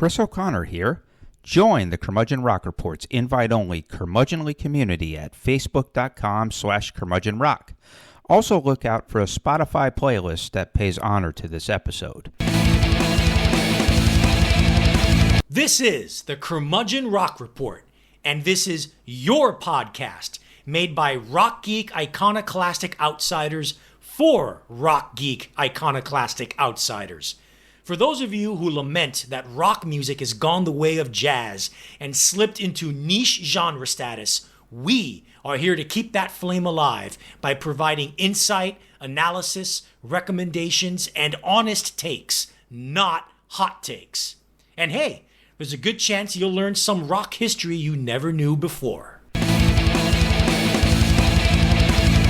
Chris O'Connor here. Join the Curmudgeon Rock Report's invite-only curmudgeonly community at facebook.com/curmudgeonrock. Also look out for a Spotify playlist that pays honor to this episode. This is the Curmudgeon Rock Report, and this is your podcast made by rock geek iconoclastic outsiders for rock geek iconoclastic outsiders. For those of you who lament that rock music has gone the way of jazz and slipped into niche genre status, we are here to keep that flame alive by providing insight, analysis, recommendations, and honest takes, not hot takes. And hey, there's a good chance you'll learn some rock history you never knew before.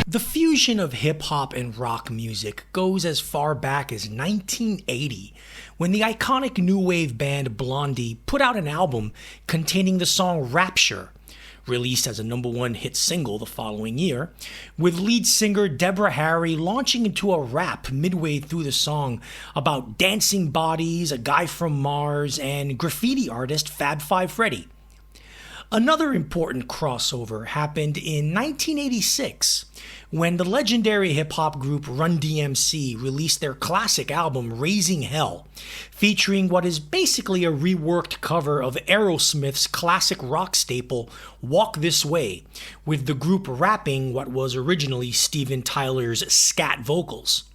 The fusion of hip-hop and rock music goes as far back as 1980, when the iconic new wave band Blondie put out an album containing the song Rapture, released as a #1 hit single the following year, with lead singer Deborah Harry launching into a rap midway through the song about dancing bodies, a guy from Mars, and graffiti artist Fab Five Freddy. Another important crossover happened in 1986 when the legendary hip-hop group Run DMC released their classic album Raising Hell, featuring what is basically a reworked cover of Aerosmith's classic rock staple Walk This Way, with the group rapping what was originally Steven Tyler's scat vocals.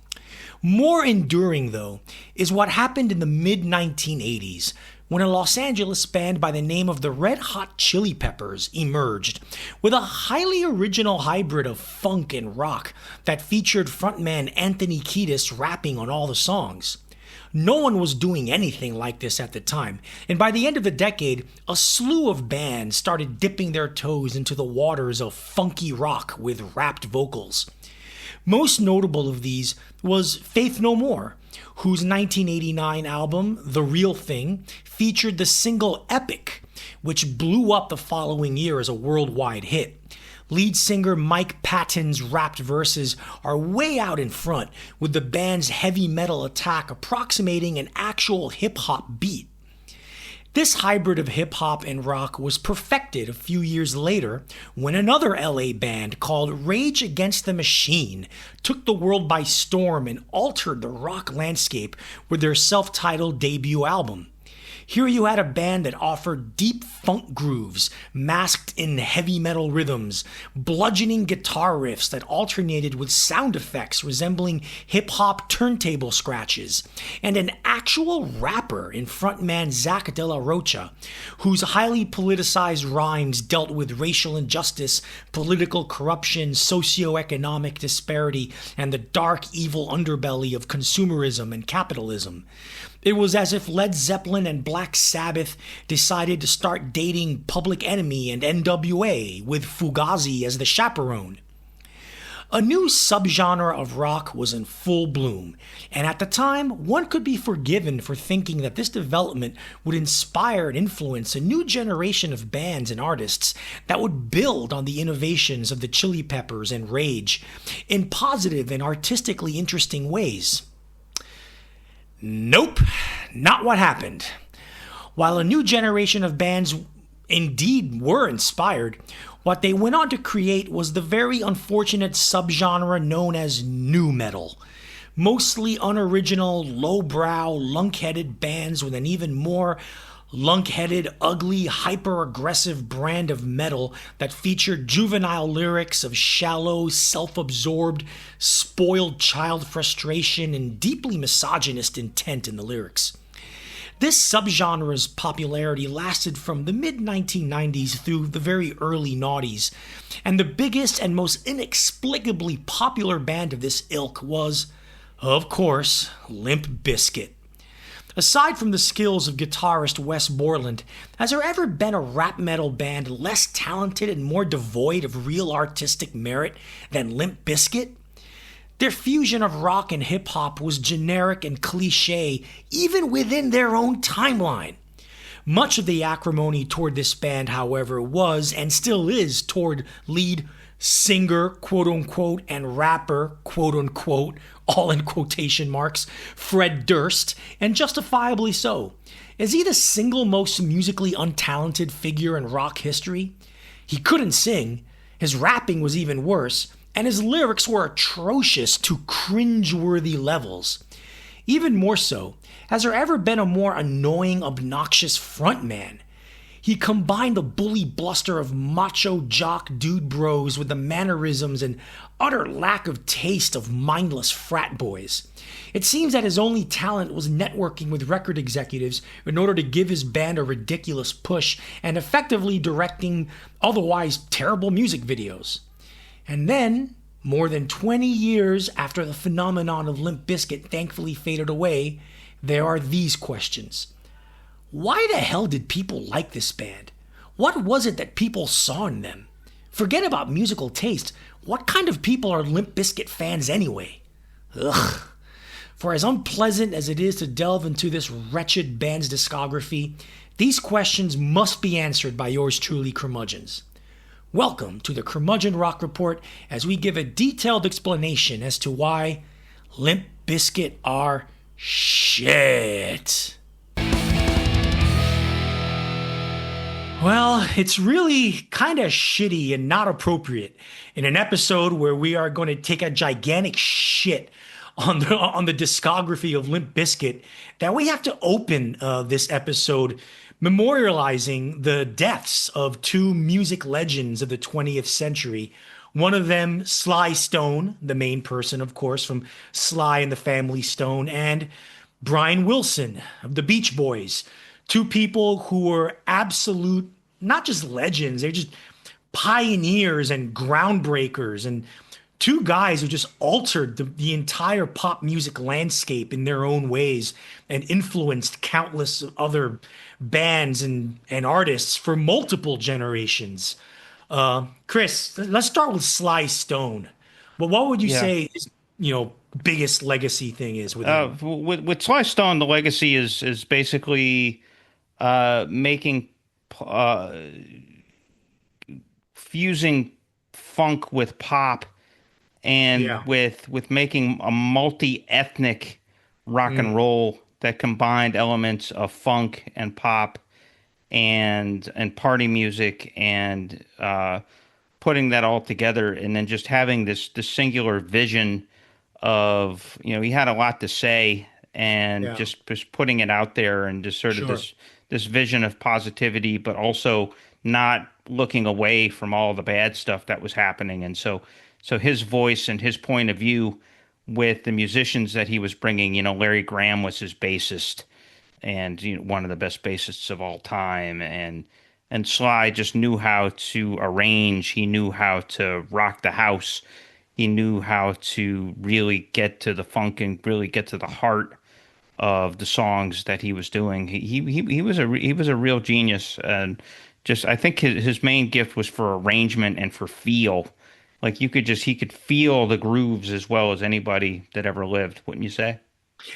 More enduring, though, is what happened in the mid-1980s, when a Los Angeles band by the name of the Red Hot Chili Peppers emerged with a highly original hybrid of funk and rock that featured frontman Anthony Kiedis rapping on all the songs. No one was doing anything like this at the time, and by the end of the decade, a slew of bands started dipping their toes into the waters of funky rock with rapped vocals. Most notable of these was Faith No More, whose 1989 album, The Real Thing, featured the single Epic, which blew up the following year as a worldwide hit. Lead singer Mike Patton's rapped verses are way out in front, with the band's heavy metal attack approximating an actual hip-hop beat. This hybrid of hip-hop and rock was perfected a few years later when another LA band called Rage Against the Machine took the world by storm and altered the rock landscape with their self-titled debut album. Here you had a band that offered deep funk grooves masked in heavy metal rhythms, bludgeoning guitar riffs that alternated with sound effects resembling hip-hop turntable scratches, and an actual rapper in frontman Zach De La Rocha, whose highly politicized rhymes dealt with racial injustice, political corruption, socioeconomic disparity, and the dark, evil underbelly of consumerism and capitalism. It was as if Led Zeppelin and Black Sabbath decided to start dating Public Enemy and NWA, with Fugazi as the chaperone. A new subgenre of rock was in full bloom, and at the time, one could be forgiven for thinking that this development would inspire and influence a new generation of bands and artists that would build on the innovations of the Chili Peppers and Rage in positive and artistically interesting ways. Nope, not what happened. While a new generation of bands indeed were inspired, what they went on to create was the very unfortunate subgenre known as nu metal. Mostly unoriginal, lowbrow, lunk-headed bands with an even more lunk-headed, ugly, hyper-aggressive brand of metal that featured juvenile lyrics of shallow, self-absorbed, spoiled child frustration and deeply misogynist intent in the lyrics. This subgenre's popularity lasted from the mid-1990s through the very early noughties, and the biggest and most inexplicably popular band of this ilk was, of course, Limp Bizkit. Aside from the skills of guitarist Wes Borland, has there ever been a rap metal band less talented and more devoid of real artistic merit than Limp Bizkit? Their fusion of rock and hip-hop was generic and cliché even within their own timeline. Much of the acrimony toward this band, however, was and still is toward lead singer, quote-unquote, and rapper, quote-unquote, all in quotation marks, Fred Durst, and justifiably so. Is he the single most musically untalented figure in rock history? He couldn't sing, his rapping was even worse, and his lyrics were atrocious to cringeworthy levels. Even more so, has there ever been a more annoying, obnoxious frontman? He combined the bully bluster of macho jock dude bros with the mannerisms and utter lack of taste of mindless frat boys. It seems that his only talent was networking with record executives in order to give his band a ridiculous push and effectively directing otherwise terrible music videos. And then, more than 20 years after the phenomenon of Limp Bizkit thankfully faded away, there are these questions. Why the hell did people like this band? What was it that people saw in them? Forget about musical taste. What kind of people are Limp Bizkit fans anyway? Ugh. For as unpleasant as it is to delve into this wretched band's discography, these questions must be answered by yours truly, Curmudgeons. Welcome to the Curmudgeon Rock Report as we give a detailed explanation as to why Limp Bizkit are shit. Well, it's really kind of shitty and not appropriate in an episode where we are going to take a gigantic shit on the discography of Limp Bizkit that we have to open this episode memorializing the deaths of two music legends of the 20th century. One of them, Sly Stone, the main person, of course, from Sly and the Family Stone, and Brian Wilson of the Beach Boys. Two people who were absolute, not just legends, they're just pioneers and groundbreakers, and two guys who just altered the entire pop music landscape in their own ways and influenced countless other bands and artists for multiple generations. Chris, let's start with Sly Stone. But what would you say his, biggest legacy thing is with him? With Sly Stone, the legacy is basically making fusing funk with pop and with making a multi-ethnic rock and roll that combined elements of funk and pop and party music and putting that all together, and then just having this singular vision of, he had a lot to say, and just putting it out there, and just sort of this vision of positivity, but also not looking away from all the bad stuff that was happening. And so his voice and his point of view with the musicians that he was bringing, Larry Graham was his bassist, and one of the best bassists of all time, and Sly just knew how to arrange. He knew how to rock the house. He knew how to really get to the funk and really get to the heart of the songs that he was doing. He was a real genius, and just I think his main gift was for arrangement and for feel. Like he could feel the grooves as well as anybody that ever lived, wouldn't you say?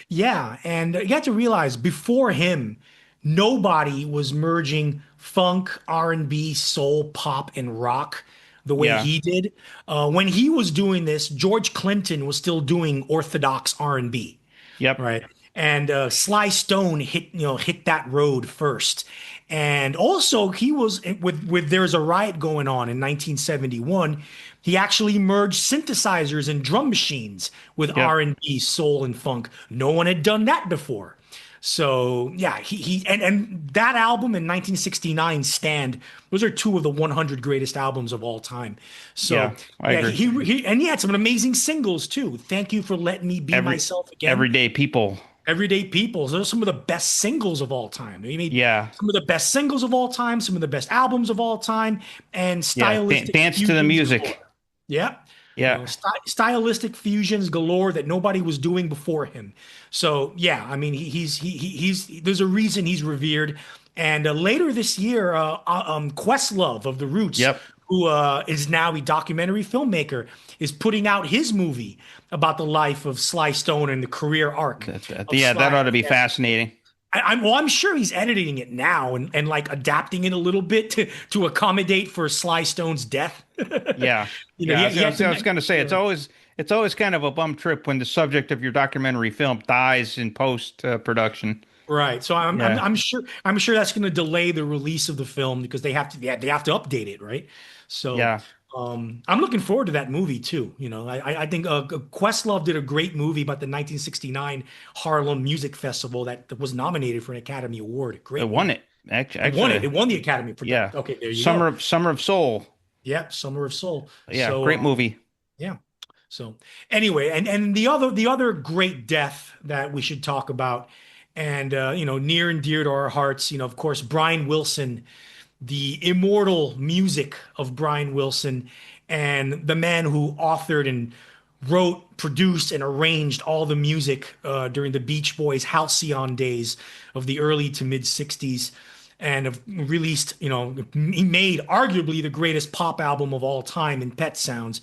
Yeah, and you have to realize before him, nobody was merging funk, R&B, soul, pop, and rock the way he did. When he was doing this, George Clinton was still doing orthodox R&B. Yep. Right. And Sly Stone hit that road first. And also he was with There's a Riot Going On in 1971. He actually merged synthesizers and drum machines with R&B, soul, and funk. No one had done that before. So yeah, he and that album in 1969, Stand, those are two of the 100 greatest albums of all time. So I agree. He had some amazing singles too. Thank You for Letting Me Be Myself Again. Everyday People. Everyday People. Those are some of the best singles of all time. He made some of the best singles of all time, some of the best albums of all time, and stylistic dance to the music. Galore. Yeah. Stylistic fusions galore that nobody was doing before him. So yeah, I mean, he's there's a reason he's revered. And later this year, Questlove of the Roots, who is now a documentary filmmaker, is putting out his movie about the life of Sly Stone and the career arc. That ought to be fascinating. I'm sure he's editing it now and like adapting it a little bit to accommodate for Sly Stone's death. I was going to say it's always kind of a bum trip when the subject of your documentary film dies in post production. Right. So Yeah. I'm sure that's going to delay the release of the film because they have to update it, right? So Yeah. I'm looking forward to that movie too. You know, I think Questlove did a great movie about the 1969 Harlem Music Festival that was nominated for an Academy Award. It Great won movie. it. Actually, It won the Academy for yeah. okay, there you go. Summer of Soul. Yeah, Summer of Soul. Yeah, So great movie. yeah. So anyway, and the other great death that we should talk about, and you know, near and dear to our hearts, you know, of course, Brian Wilson, the immortal music of Brian Wilson, and the man who authored and wrote, produced, and arranged all the music during the Beach Boys' halcyon days of the early to mid '60s. And have released, you know, he made arguably the greatest pop album of all time in Pet Sounds.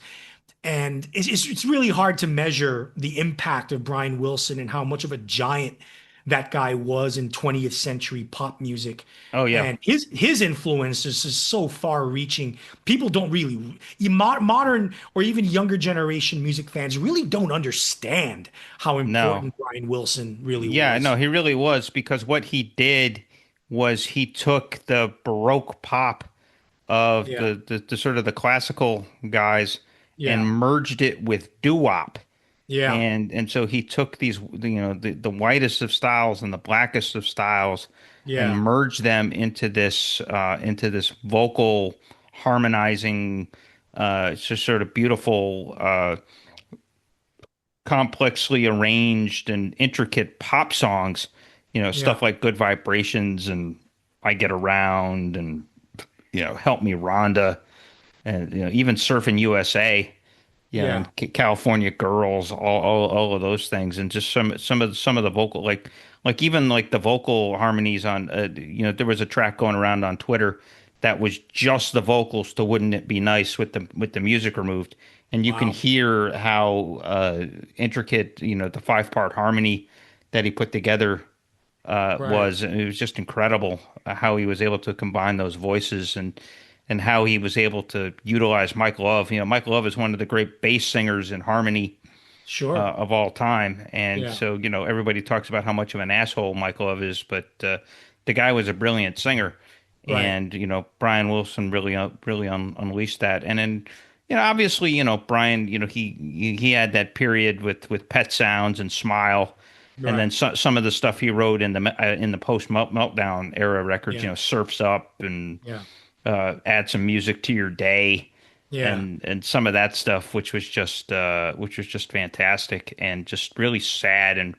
And it's really hard to measure the impact of Brian Wilson and how much of a giant that guy was in 20th century pop music. Oh yeah. And his influence is just so far reaching. People don't really, modern or even younger generation music fans really don't understand how No. important Brian Wilson really Yeah, was. no, he really was because what he did was he took the Baroque pop of Yeah, the sort of the classical guys and yeah, merged it with doo-wop. yeah, And so he took these, the whitest of styles and the blackest of styles and yeah, merged them into this vocal harmonizing, just sort of beautiful, complexly arranged and intricate pop songs, yeah, stuff like Good Vibrations and I Get Around and, Help Me Rhonda and, even Surfing USA, and yeah, California Girls, all of those things. And just some of the vocal, like even like the vocal harmonies on, there was a track going around on Twitter that was just the vocals to Wouldn't It Be Nice with the music removed. And you can wow, hear how intricate, the 5-part harmony that he put together right, was. And it was just incredible how he was able to combine those voices and how he was able to utilize Mike Love. Mike Love is one of the great bass singers in harmony sure, of all time. And yeah, so, everybody talks about how much of an asshole Mike Love is, but the guy was a brilliant singer. right, And, Brian Wilson really unleashed that. And then, obviously, Brian, he had that period with Pet Sounds and Smile. And then right, some of the stuff he wrote in the post meltdown era records, yeah, Surfs Up and yeah, add some music to your day yeah, and some of that stuff, which was just fantastic and just really sad and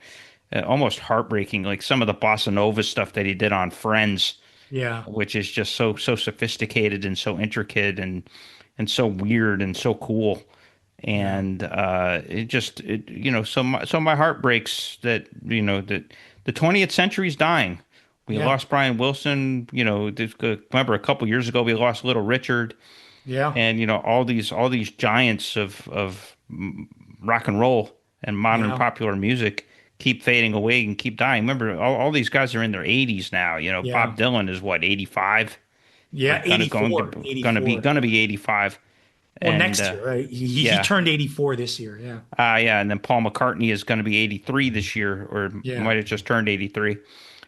almost heartbreaking. Like some of the bossa nova stuff that he did on Friends, yeah, which is just so sophisticated and so intricate and so weird and so cool. yeah, And so my heart breaks that that the 20th century is dying. We yeah, lost Brian Wilson. Remember a couple years ago we lost Little Richard, yeah, and all these giants of rock and roll and modern yeah, popular music keep fading away and keep dying. Remember, all these guys are in their 80s now. yeah, Bob Dylan is what, 85, or yeah, 84, 84. gonna be 85, Well, and next year, right? He yeah. turned 84 this year. Yeah, Yeah, and then Paul McCartney is going to be 83 this year, or yeah, might have just turned 83.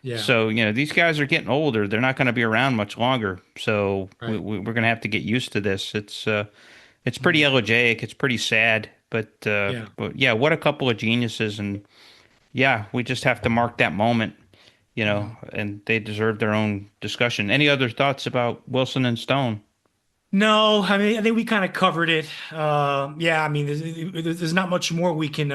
yeah, So, these guys are getting older. They're not going to be around much longer. So right. we're going to have to get used to this. It's pretty elegiac. It's pretty sad, Yeah. but yeah, what a couple of geniuses. And yeah, we just have to mark that moment, Yeah. and they deserve their own discussion. Any other thoughts about Wilson and Stone? No, I mean, I think we kind of covered it. Yeah, I mean, there's not much more we can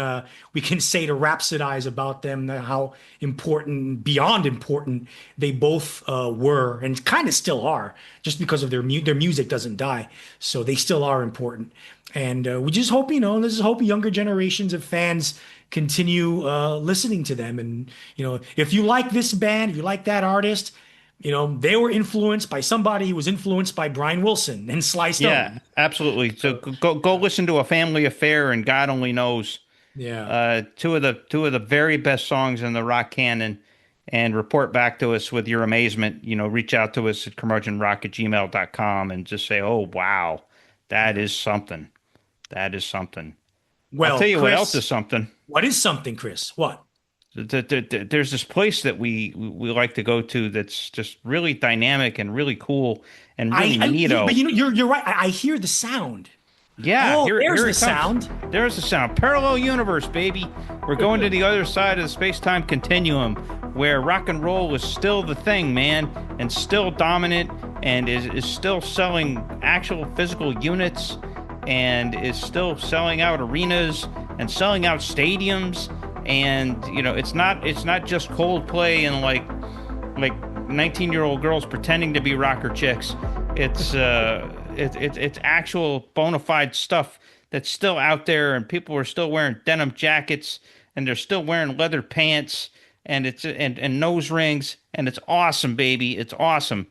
say to rhapsodize about them, how important, beyond important, they both were, and kind of still are, just because of their music doesn't die, so they still are important. And we just hope, let's just hope younger generations of fans continue listening to them. And if you like this band, if you like that artist. They were influenced by somebody who was influenced by Brian Wilson and Sly Yeah, Stone. absolutely. So So, go listen to A Family Affair and God Only Knows. yeah, Two of the very best songs in the rock canon, and report back to us with your amazement. Reach out to us at curmudgeonrock@gmail.com and just say, "Oh wow, that yeah. is something. That is something." I'll Well, tell you what else is Chris, something. what is something, Chris? What? there's this place that we like to go to that's just really dynamic and really cool and really neato. But you're right. I hear the sound. Yeah, Oh, there's here the it comes. sound. There's the sound. Parallel universe, baby. We're going to the other side of the space-time continuum, where rock and roll is still the thing, man, and still dominant, and is still selling actual physical units, and is still selling out arenas and selling out stadiums. And it's not just Coldplay and like 19-year-old girls pretending to be rocker chicks. It's it's actual bona fide stuff that's still out there, and people are still wearing denim jackets, and they're still wearing leather pants, and and nose rings, and it's awesome, baby. It's awesome.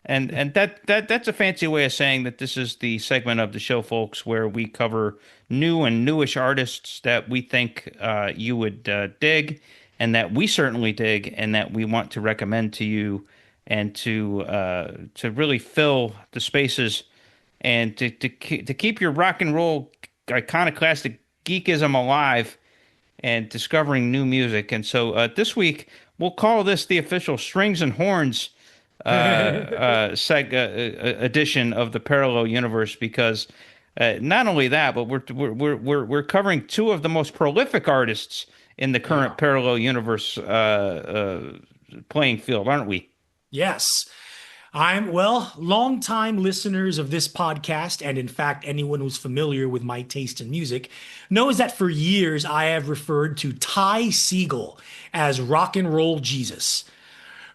And that's a fancy way of saying that this is the segment of the show, folks, where we cover new and newish artists that we think you would dig, and that we certainly dig, and that we want to recommend to you, and to really fill the spaces, and to keep your rock and roll iconoclastic geekism alive, and discovering new music. And so this week we'll call this the official Strings and Horns edition of the Parallel Universe, because not only that, but we're covering two of the most prolific artists in the current Parallel Universe playing field, aren't we? Yes. Longtime listeners of this podcast, and in fact, anyone who's familiar with my taste in music, knows that for years I have referred to Ty Segall as rock and roll Jesus.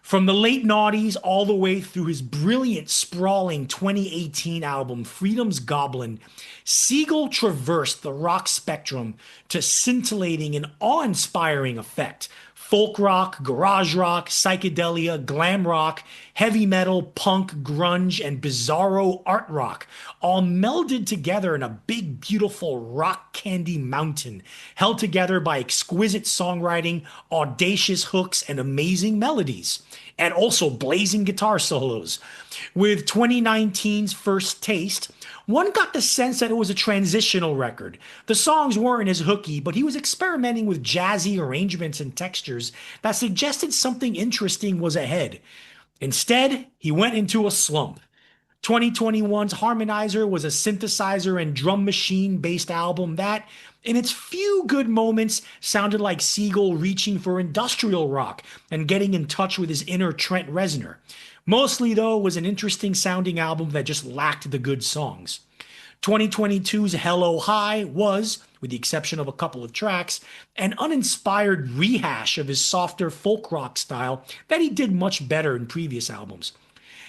From the late noughties all the way through his brilliant, sprawling 2018 album, Freedom's Goblin, Segall traversed the rock spectrum to scintillating and awe-inspiring effect. Folk rock, garage rock, psychedelia, glam rock, heavy metal, punk, grunge, and bizarro art rock, all melded together in a big, beautiful rock candy mountain, held together by exquisite songwriting, audacious hooks, and amazing melodies, and also blazing guitar solos. With 2019's First Taste, one got the sense that it was a transitional record. The songs weren't as hooky, but he was experimenting with jazzy arrangements and textures that suggested something interesting was ahead. Instead, he went into a slump. 2021's Harmonizer was a synthesizer and drum machine-based album that, in its few good moments, sounded like Segall reaching for industrial rock and getting in touch with his inner Trent Reznor. Mostly, though, was an interesting sounding album that just lacked the good songs. 2022's Hello High was, with the exception of a couple of tracks, an uninspired rehash of his softer folk rock style that he did much better in previous albums.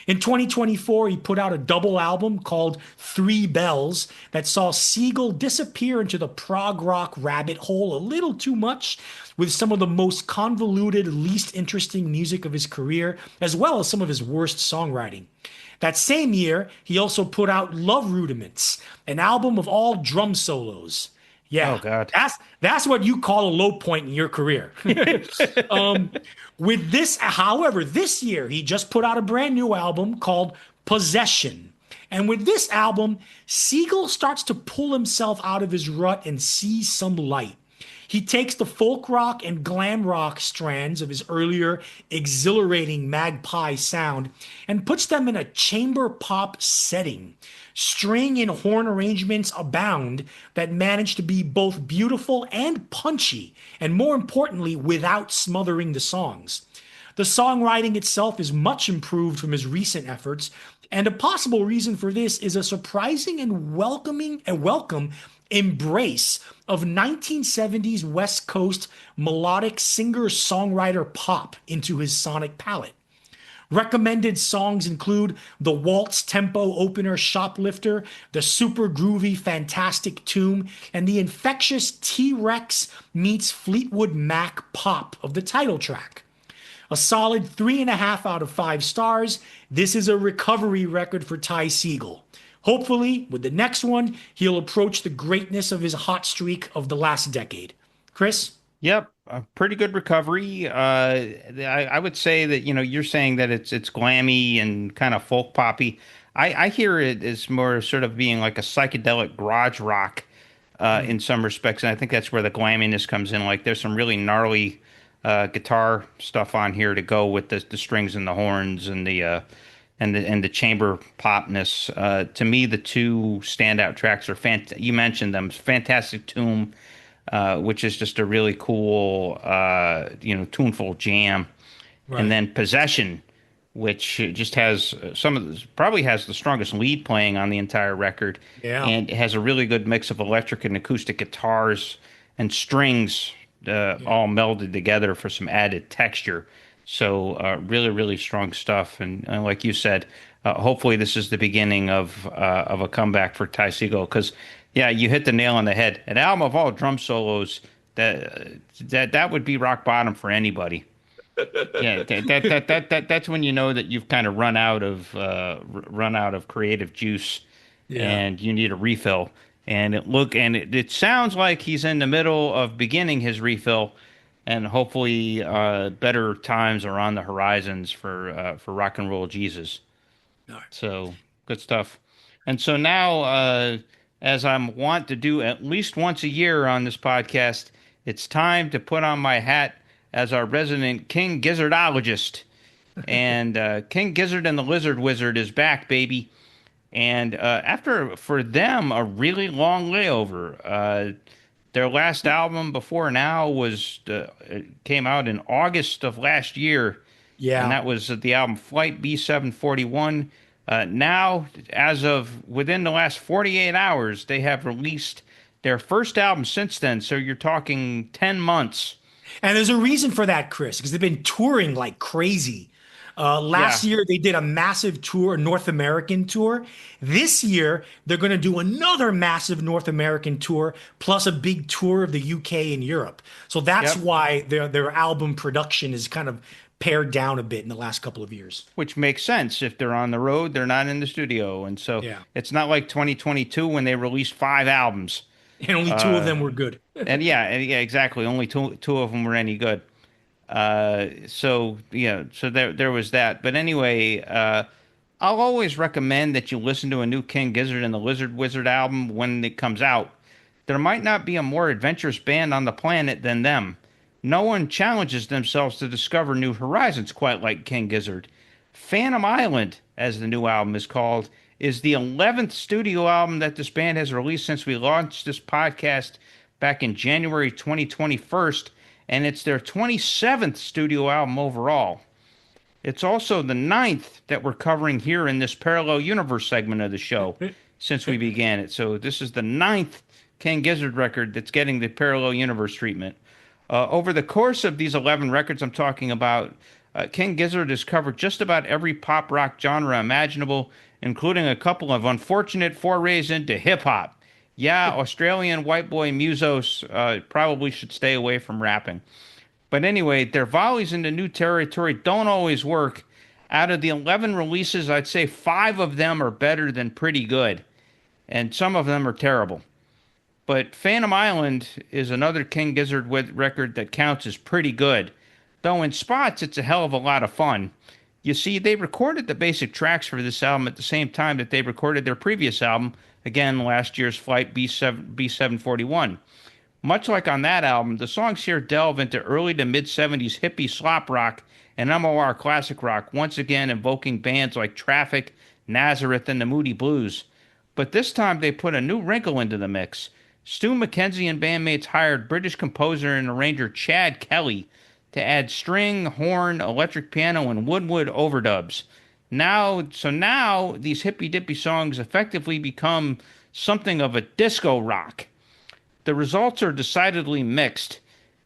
In 2024, he put out a double album called Three Bells that saw Segall disappear into the prog rock rabbit hole a little too much, with some of the most convoluted, least interesting music of his career, as well as some of his worst songwriting. That same year, he also put out Love Rudiments, an album of all drum solos. Yeah, oh God, that's what you call a low point in your career. With this, however, this year he just put out a brand new album called Possession. And with this album, Segall starts to pull himself out of his rut and see some light. He takes the folk rock and glam rock strands of his earlier exhilarating Magpie sound and puts them in a chamber pop setting. String and horn arrangements abound that manage to be both beautiful and punchy, and more importantly, without smothering the songs. The songwriting itself is much improved from his recent efforts, and a possible reason for this is a surprising and welcome embrace of 1970s West Coast melodic singer-songwriter pop into his sonic palette. Recommended songs include the waltz tempo opener Shoplifter, the super groovy Fantastic Tomb, and the infectious T-Rex meets Fleetwood Mac pop of the title track. A solid 3.5 out of 5 stars. This is a recovery record for Ty Segall. Hopefully, with the next one, he'll approach the greatness of his hot streak of the last decade. Chris? Yep, a pretty good recovery. I would say that, you're saying that it's glammy and kind of folk poppy. I hear it as more sort of being like a psychedelic garage rock in some respects, and I think that's where the glamminess comes in. Like there's some really gnarly guitar stuff on here to go with the strings and the horns and the chamber popness. To me, the two standout tracks are you mentioned them, Fantastic Tomb, which is just a really cool, tuneful jam, and Right. then Possession, which just has probably has the strongest lead playing on the entire record, Yeah. and it has a really good mix of electric and acoustic guitars and strings all melded together for some added texture. So really, really strong stuff. And like you said, hopefully this is the beginning of a comeback for Ty Segall. Because yeah, you hit the nail on the head. An album of all drum solos that would be rock bottom for anybody. Yeah, that's when you know that you've kind of run out of creative juice, Yeah. and you need a refill. And it sounds like he's in the middle of beginning his refill, and hopefully better times are on the horizons for rock and roll Jesus. All right. So good stuff. And so now, as I'm wont to do at least once a year on this podcast, it's time to put on my hat as our resident King Gizzardologist. And King Gizzard and the Lizard Wizard is back, baby. And after, for them, a really long layover. Their last album before now came out in August of last year. Yeah. And that was the album Flight B741. Now, as of within the last 48 hours, they have released their first album since then. So you're talking 10 months. And there's a reason for that, Chris, because they've been touring like crazy. Last year, they did a massive tour, a North American tour. This year, they're going to do another massive North American tour, plus a big tour of the UK and Europe. So that's why their album production is kind of pared down a bit in the last couple of years. Which makes sense. If they're on the road, they're not in the studio. And so it's not like 2022 when they released 5 albums. And only 2 of them were good. And yeah, exactly. Only two of them were any good. So there was that. But anyway, I'll always recommend that you listen to a new King Gizzard and the Lizard Wizard album when it comes out. There might not be a more adventurous band on the planet than them. No one challenges themselves to discover new horizons quite like King Gizzard. Phantom Island, as the new album is called, is the 11th studio album that this band has released since we launched this podcast back in January 2021, and it's their 27th studio album overall. It's also the 9th that we're covering here in this Parallel Universe segment of the show since we began it. So this is the 9th King Gizzard record that's getting the Parallel Universe treatment. Over the course of these 11 records I'm talking about, King Gizzard has covered just about every pop rock genre imaginable, including a couple of unfortunate forays into hip-hop. Yeah, Australian white boy musos probably should stay away from rapping. But anyway, their volleys into new territory don't always work. Out of the 11 releases, I'd say 5 of them are better than pretty good, and some of them are terrible. But Phantom Island is another King Gizzard record that counts as pretty good, though in spots it's a hell of a lot of fun. You see, they recorded the basic tracks for this album at the same time that they recorded their previous album, again, last year's Flight B741. Much like on that album, the songs here delve into early to mid-70s hippie slop rock and MOR classic rock, once again invoking bands like Traffic, Nazareth, and the Moody Blues. But this time they put a new wrinkle into the mix. Stu McKenzie and bandmates hired British composer and arranger Chad Kelly to add string, horn, electric piano, and woodwind overdubs. Now these hippy-dippy songs effectively become something of a disco rock. The results are decidedly mixed.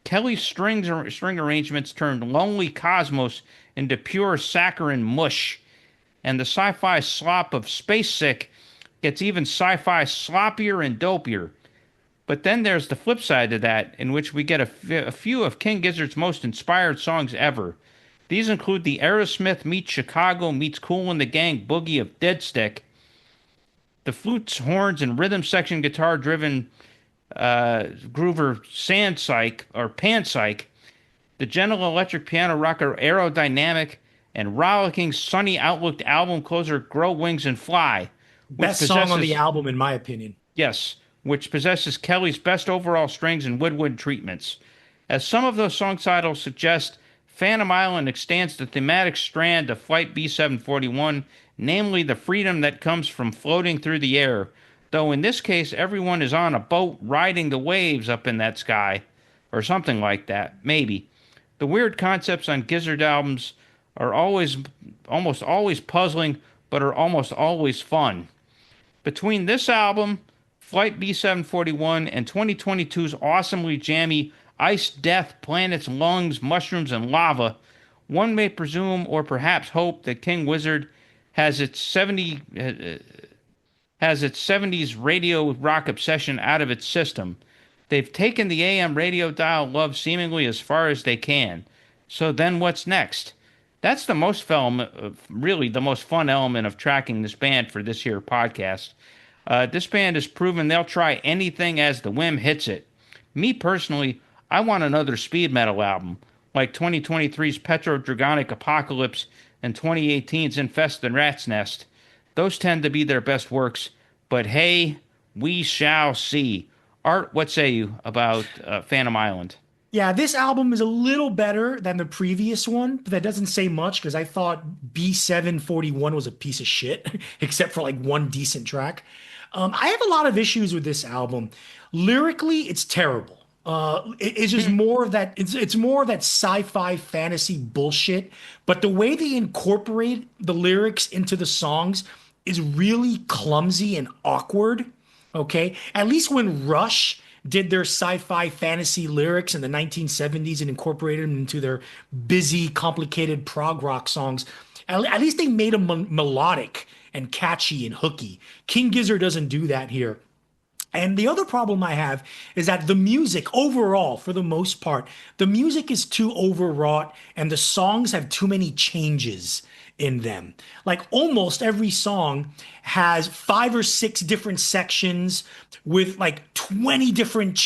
Kelly's string arrangements turned lonely cosmos into pure saccharine mush, and the sci-fi slop of Space Sick gets even sci-fi sloppier and dopier. But then there's the flip side to that, in which we get a few of King Gizzard's most inspired songs ever. These include the Aerosmith meets Chicago meets Kool and the Gang boogie of Dead Stick, the flutes, horns, and rhythm section guitar-driven groover Sand Psych, or Pan Psych, the gentle electric piano rocker Aerodynamic, and rollicking sunny outlook album closer Grow Wings and Fly. Best song on the album, in my opinion. Yes, which possesses Kelly's best overall strings and woodwind treatments. As some of those song titles suggest, Phantom Island extends the thematic strand of Flight B741, namely the freedom that comes from floating through the air, though in this case everyone is on a boat riding the waves up in that sky, or something like that, maybe. The weird concepts on Gizzard albums are almost always puzzling, but are almost always fun. Between this album, Flight B741, and 2022's awesomely jammy Ice, Death, Planets, Lungs, Mushrooms, and Lava, one may presume or perhaps hope that King Gizzard has its 70s radio rock obsession out of its system. They've taken the AM radio dial love seemingly as far as they can. So then what's next? That's the most really the most fun element of tracking this band for this here podcast. This band has proven they'll try anything as the whim hits it. Me personally, I want another speed metal album, like 2023's Petro-Dragonic Apocalypse and 2018's Infest and Rat's Nest. Those tend to be their best works, but hey, we shall see. Art, what say you about Phantom Island? Yeah, this album is a little better than the previous one, but that doesn't say much because I thought B741 was a piece of shit, except for like one decent track. I have a lot of issues with this album. Lyrically, it's terrible. It's just more of that. It's more of that sci-fi fantasy bullshit. But the way they incorporate the lyrics into the songs is really clumsy and awkward. Okay, at least when Rush did their sci-fi fantasy lyrics in the 1970s and incorporated them into their busy, complicated prog rock songs, at least they made them melodic and catchy and hooky. King Gizzard doesn't do that here. And the other problem I have is that the music overall, for the most part, the music is too overwrought and the songs have too many changes in them. Like almost every song has 5 or 6 different sections with like 20 different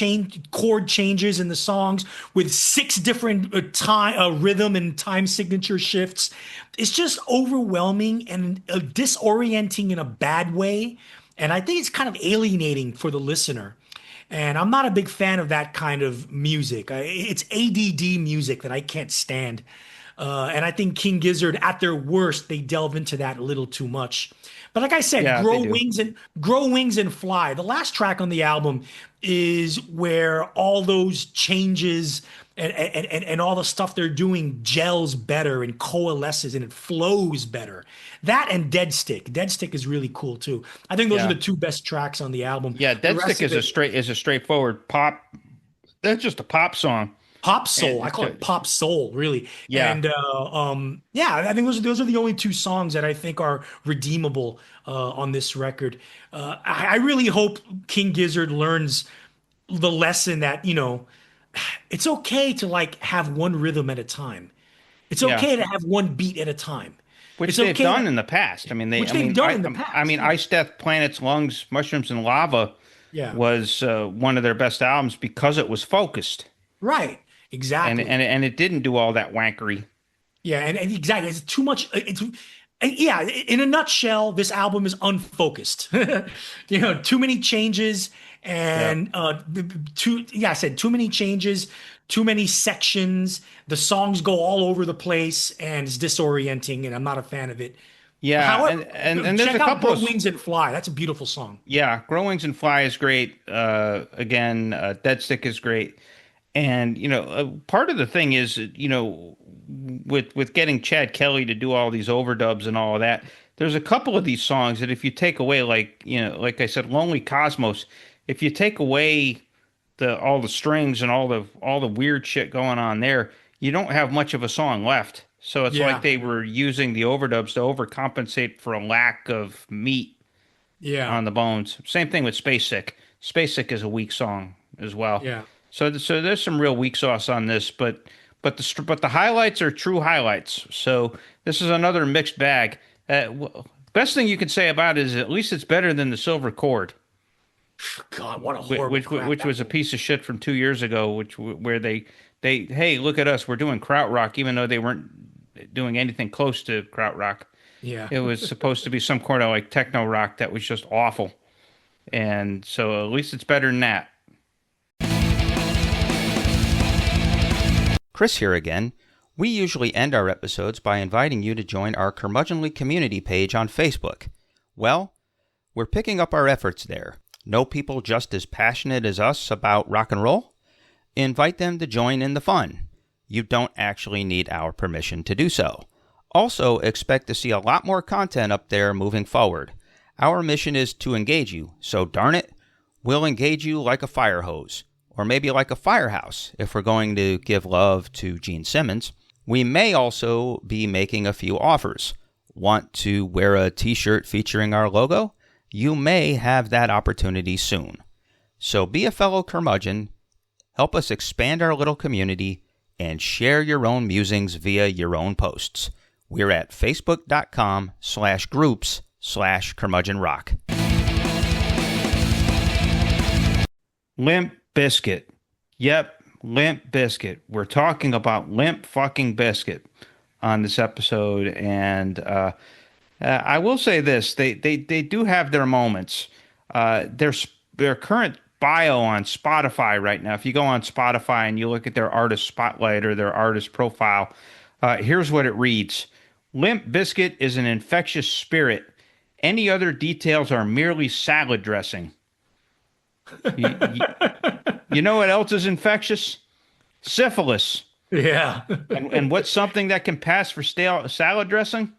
chord changes in the songs with 6 different rhythm and time signature shifts. It's just overwhelming and disorienting in a bad way. And I think it's kind of alienating for the listener. And I'm not a big fan of that kind of music. It's ADD music that I can't stand. And I think King Gizzard, at their worst, they delve into that a little too much. But like I said, Yeah, grow wings and fly. The last track on the album is where all those changes and all the stuff they're doing gels better and coalesces and it flows better. That and Dead Stick. Dead Stick is really cool too. I think those are the 2 best tracks on the album. Yeah, Dead Stick is a straightforward pop. That's just a pop song. Pop soul. I call it pop soul, really. Yeah. And I think those are the only 2 songs that I think are redeemable on this record. I really hope King Gizzard learns the lesson that, it's okay to like have one rhythm at a time. It's okay to have one beat at a time. Which they've done in the past. I mean, they've done in the past. I mean, Ice, Death, Planets, Lungs, Mushrooms, and Lava was one of their best albums because it was focused. Right. Exactly. And it didn't do all that wankery. Yeah, and exactly. It's too much. In a nutshell, this album is unfocused. Too many changes and I said too many changes, too many sections. The songs go all over the place and it's disorienting and I'm not a fan of it. Yeah, however, and there's check a couple out Grow Wings and Fly. That's a beautiful song. Yeah, Grow Wings and Fly is great. Again, Dead Stick is great. And, part of the thing is, with getting Chad Kelly to do all these overdubs and all of that, there's a couple of these songs that if you take away, like I said, Lonely Cosmos, if you take away all the strings and all the weird shit going on there, you don't have much of a song left. So it's like they were using the overdubs to overcompensate for a lack of meat on the bones. Same thing with Space Sick. Space Sick is a weak song as well. Yeah. So there's some real weak sauce on this, but the highlights are true highlights. So this is another mixed bag. Best thing you can say about it is at least it's better than the Silver Cord. God, what a horrible which was a piece of shit from 2 years ago, where they hey, look at us, we're doing krautrock, even though they weren't doing anything close to krautrock. Yeah, it was supposed to be some kind of like techno rock that was just awful, and so at least it's better than that. Chris here again. We usually end our episodes by inviting you to join our Curmudgeonly community page on Facebook. Well, we're picking up our efforts there. Know people just as passionate as us about rock and roll? Invite them to join in the fun. You don't actually need our permission to do so. Also, expect to see a lot more content up there moving forward. Our mission is to engage you, so darn it, we'll engage you like a fire hose, or maybe like a firehouse if we're going to give love to Gene Simmons. We may also be making a few offers. Want to wear a t-shirt featuring our logo? You may have that opportunity soon. So be a fellow curmudgeon, help us expand our little community, and share your own musings via your own posts. We're at facebook.com/groups/curmudgeonrock. Limp Bizkit. Yep. Limp Bizkit. We're talking about Limp fucking Bizkit on this episode, and I will say this: they do have their moments. Their current bio on Spotify right now. If you go on Spotify and you look at their artist spotlight or their artist profile, here's what it reads: Limp Bizkit is an infectious spirit. Any other details are merely salad dressing. You know what else is infectious? Syphilis. Yeah. and what's something that can pass for stale salad dressing?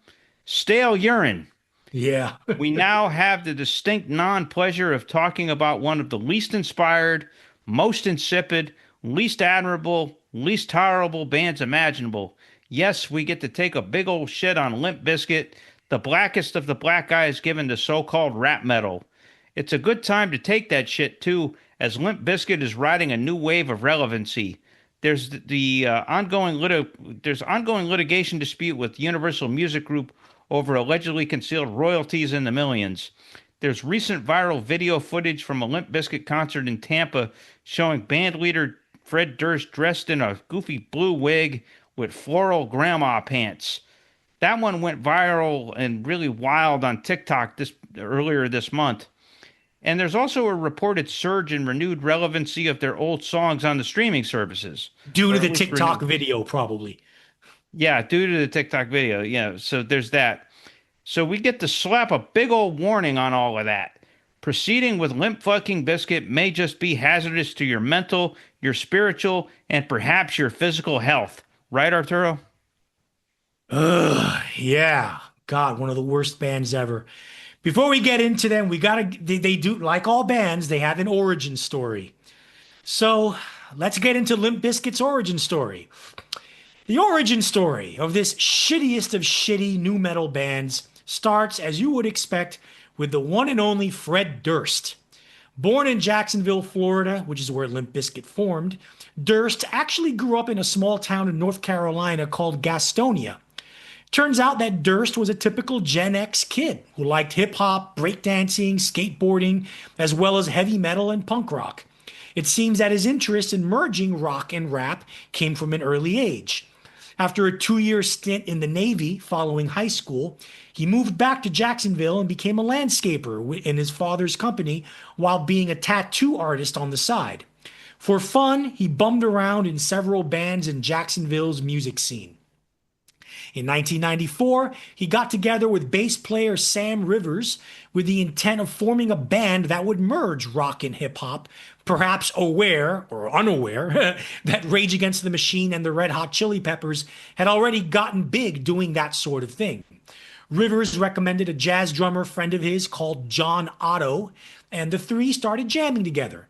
Stale urine. Yeah. We now have the distinct non-pleasure of talking about one of the least inspired, most insipid, least admirable, least tolerable bands imaginable. Yes, we get to take a big old shit on Limp Bizkit, the blackest of the black guys given to so-called rap metal. It's a good time to take that shit, too, as Limp Bizkit is riding a new wave of relevancy. There's ongoing litigation dispute with Universal Music Group over allegedly concealed royalties in the millions. There's recent viral video footage from a Limp Bizkit concert in Tampa showing band leader Fred Durst dressed in a goofy blue wig with floral grandma pants. That one went viral and really wild on TikTok earlier this month. And there's also a reported surge in renewed relevancy of their old songs on the streaming services. Due to the TikTok video, probably. Yeah, due to the TikTok video. Yeah, so there's that. So we get to slap a big old warning on all of that. Proceeding with Limp fucking Bizkit may just be hazardous to your mental, your spiritual, and perhaps your physical health. Right, Arturo? Yeah. God, one of the worst bands ever. Before we get into them, they do, like all bands, they have an origin story. So let's get into Limp Bizkit's origin story. The origin story of this shittiest of shitty nu metal bands starts, as you would expect, with the one and only Fred Durst. Born in Jacksonville, Florida, which is where Limp Bizkit formed, Durst actually grew up in a small town in North Carolina called Gastonia. Turns out that Durst was a typical Gen X kid who liked hip-hop, breakdancing, skateboarding, as well as heavy metal and punk rock. It seems that his interest in merging rock and rap came from an early age. After a 2-year stint in the Navy following high school, he moved back to Jacksonville and became a landscaper in his father's company while being a tattoo artist on the side. For fun, he bummed around in several bands in Jacksonville's music scene. In 1994, he got together with bass player Sam Rivers with the intent of forming a band that would merge rock and hip-hop, perhaps aware or unaware that Rage Against the Machine and the Red Hot Chili Peppers had already gotten big doing that sort of thing. Rivers recommended a jazz drummer friend of his called John Otto, and the three started jamming together.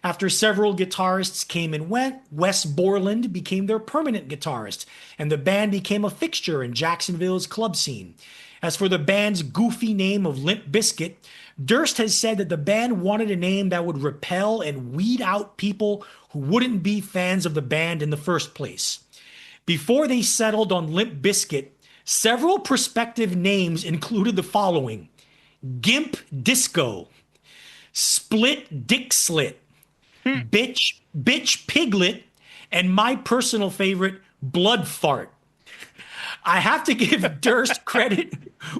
After several guitarists came and went, Wes Borland became their permanent guitarist, and the band became a fixture in Jacksonville's club scene. As for the band's goofy name of Limp Bizkit, Durst has said that the band wanted a name that would repel and weed out people who wouldn't be fans of the band in the first place. Before they settled on Limp Bizkit, several prospective names included the following: Gimp Disco, Split Dick Slit, Bitch Piglet, and my personal favorite, Blood Fart. I have to give Durst credit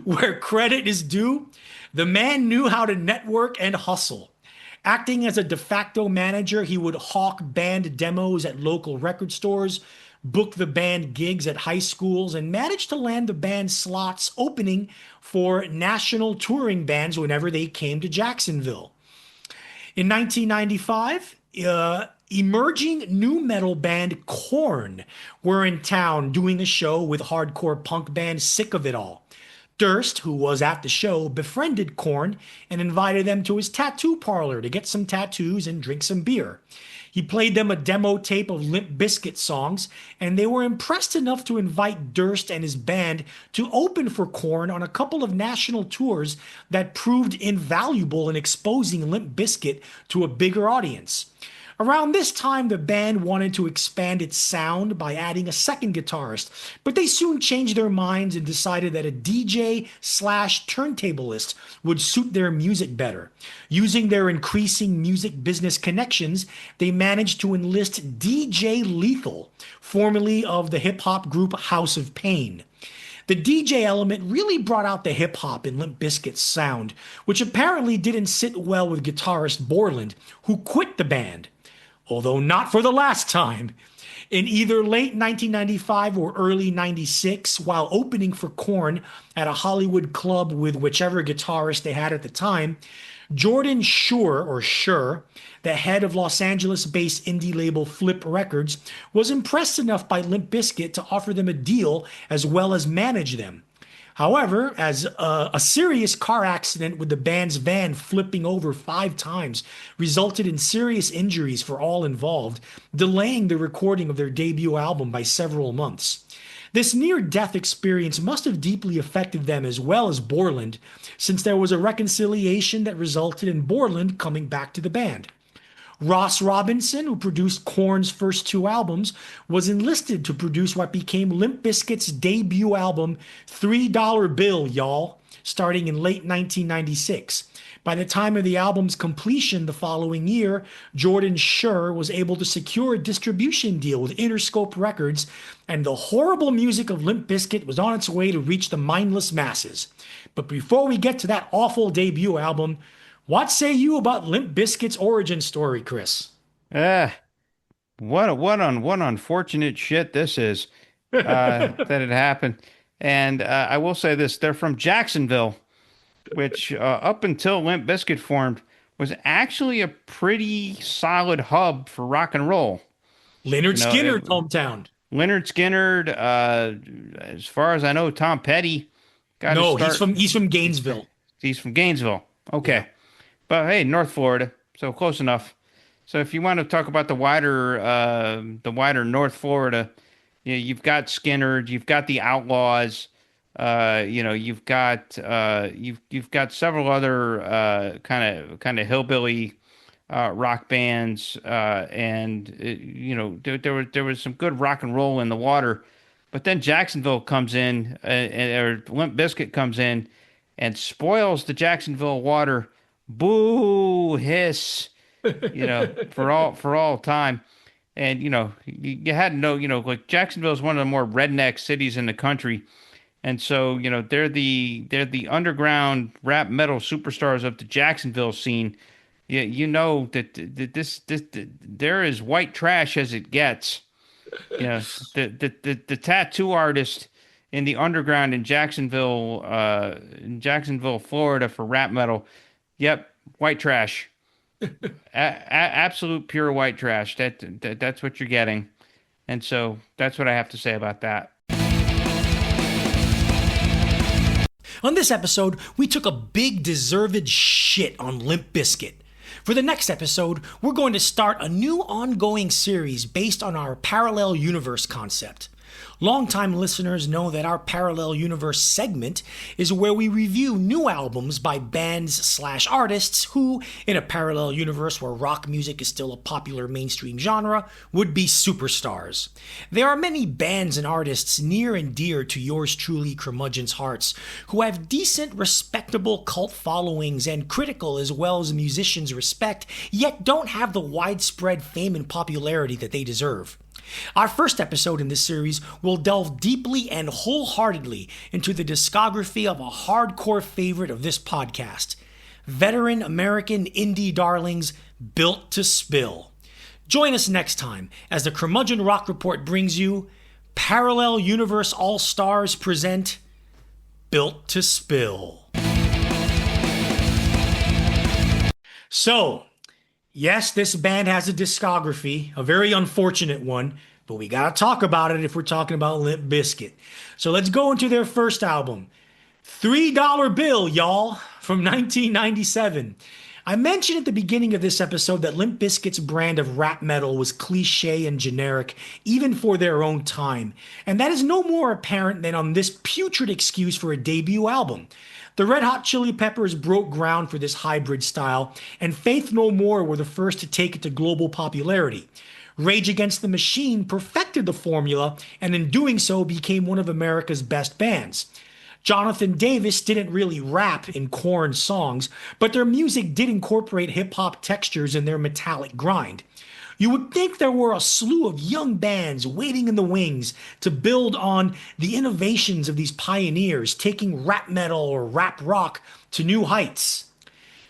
where credit is due. The man knew how to network and hustle. Acting as a de facto manager, he would hawk band demos at local record stores, booked the band gigs at high schools, and managed to land the band slots opening for national touring bands whenever they came to Jacksonville. In 1995, emerging nu metal band Korn were in town doing a show with hardcore punk band Sick of It All. Durst, who was at the show, befriended Korn and invited them to his tattoo parlor to get some tattoos and drink some beer. He played them a demo tape of Limp Bizkit songs, and they were impressed enough to invite Durst and his band to open for Korn on a couple of national tours that proved invaluable in exposing Limp Bizkit to a bigger audience. Around this time, the band wanted to expand its sound by adding a second guitarist, but they soon changed their minds and decided that a DJ/turntablist would suit their music better. Using their increasing music business connections, they managed to enlist DJ Lethal, formerly of the hip-hop group House of Pain. The DJ element really brought out the hip-hop in Limp Bizkit's sound, which apparently didn't sit well with guitarist Borland, who quit the band. Although not for the last time. In either late 1995 or early 96, while opening for Korn at a Hollywood club with whichever guitarist they had at the time, Jordan Schur, the head of Los Angeles-based indie label Flip Records, was impressed enough by Limp Bizkit to offer them a deal as well as manage them. However, as a serious car accident with the band's van flipping over 5 times resulted in serious injuries for all involved, delaying the recording of their debut album by several months. This near-death experience must have deeply affected them as well as Borland, since there was a reconciliation that resulted in Borland coming back to the band. Ross Robinson, who produced Korn's first 2 albums, was enlisted to produce what became Limp Bizkit's debut album, $3 Bill, Y'all, starting in late 1996. By the time of the album's completion the following year, Jordan Schur was able to secure a distribution deal with Interscope Records, and the horrible music of Limp Bizkit was on its way to reach the mindless masses. But before we get to that awful debut album, what say you about Limp Bizkit's origin story, Chris? What unfortunate shit this is that it happened. And I will say this: they're from Jacksonville, which up until Limp Bizkit formed was actually a pretty solid hub for rock and roll. Lynyrd Skynyrd's hometown. Lynyrd Skynyrd, as far as I know, Tom Petty got his start. He's from Gainesville. He's from Gainesville. Okay. Yeah. But hey, North Florida, so close enough. So if you want to talk about the wider North Florida, you've got Skynyrd, you've got the Outlaws, you've got several other kind of hillbilly rock bands, and there was some good rock and roll in the water. But then Jacksonville comes in, or Limp Bizkit comes in, and spoils the Jacksonville water. Boo, hiss, for all time. And, you had to know, like Jacksonville is one of the more redneck cities in the country. And so, they're the underground rap metal superstars of the Jacksonville scene. That there is white trash as it gets. The tattoo artist in the underground in Jacksonville, Florida for rap metal. Yep, white trash. Absolute pure white trash. That's what you're getting. And so that's what I have to say about that. On this episode, we took a big deserved shit on Limp Bizkit. For the next episode, we're going to start a new ongoing series based on our parallel universe concept. Longtime listeners know that our Parallel Universe segment is where we review new albums by bands/artists who, in a parallel universe where rock music is still a popular mainstream genre, would be superstars. There are many bands and artists near and dear to yours truly Curmudgeon's hearts who have decent, respectable cult followings and critical as well as musicians respect, yet don't have the widespread fame and popularity that they deserve. Our first episode in this series will delve deeply and wholeheartedly into the discography of a hardcore favorite of this podcast, veteran American indie darlings Built to Spill. Join us next time as the Curmudgeon Rock Report brings you Parallel Universe All-Stars present Built to Spill. So, yes, this band has a discography, a very unfortunate one, but we gotta talk about it if we're talking about Limp Bizkit. So let's go into their first album, $3 Bill, y'all, from 1997. I mentioned at the beginning of this episode that Limp Bizkit's brand of rap metal was cliche and generic, even for their own time. And that is no more apparent than on this putrid excuse for a debut album. The Red Hot Chili Peppers broke ground for this hybrid style, and Faith No More were the first to take it to global popularity. Rage Against the Machine perfected the formula, and in doing so became one of America's best bands. Jonathan Davis didn't really rap in Korn songs, but their music did incorporate hip-hop textures in their metallic grind. You would think there were a slew of young bands waiting in the wings to build on the innovations of these pioneers, taking rap metal or rap rock to new heights.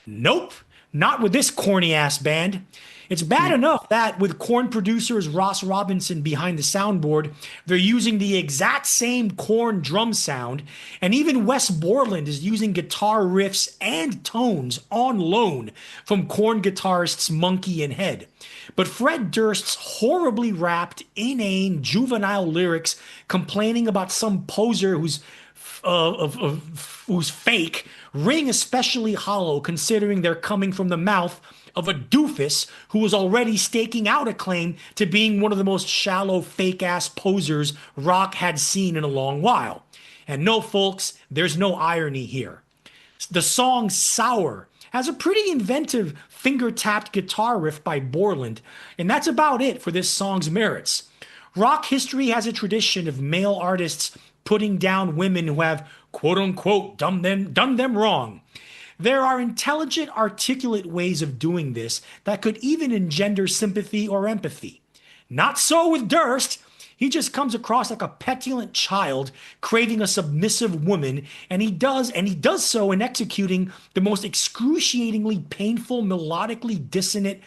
Nope, not with this corny-ass band. It's bad enough that with Korn producers Ross Robinson behind the soundboard, they're using the exact same Korn drum sound, and even Wes Borland is using guitar riffs and tones on loan from Korn guitarists Monkey and Head. But Fred Durst's horribly rapped, inane, juvenile lyrics complaining about some poser who's fake ring especially hollow considering they're coming from the mouth of a doofus who was already staking out a claim to being one of the most shallow, fake-ass posers rock had seen in a long while. And no, folks, there's no irony here. The song Sour has a pretty inventive finger-tapped guitar riff by Borland, and that's about it for this song's merits. Rock history has a tradition of male artists putting down women who have, quote-unquote, done them wrong. There are intelligent, articulate ways of doing this that could even engender sympathy or empathy. Not so with Durst. He just comes across like a petulant child craving a submissive woman, and he does so in executing the most excruciatingly painful, melodically dissonant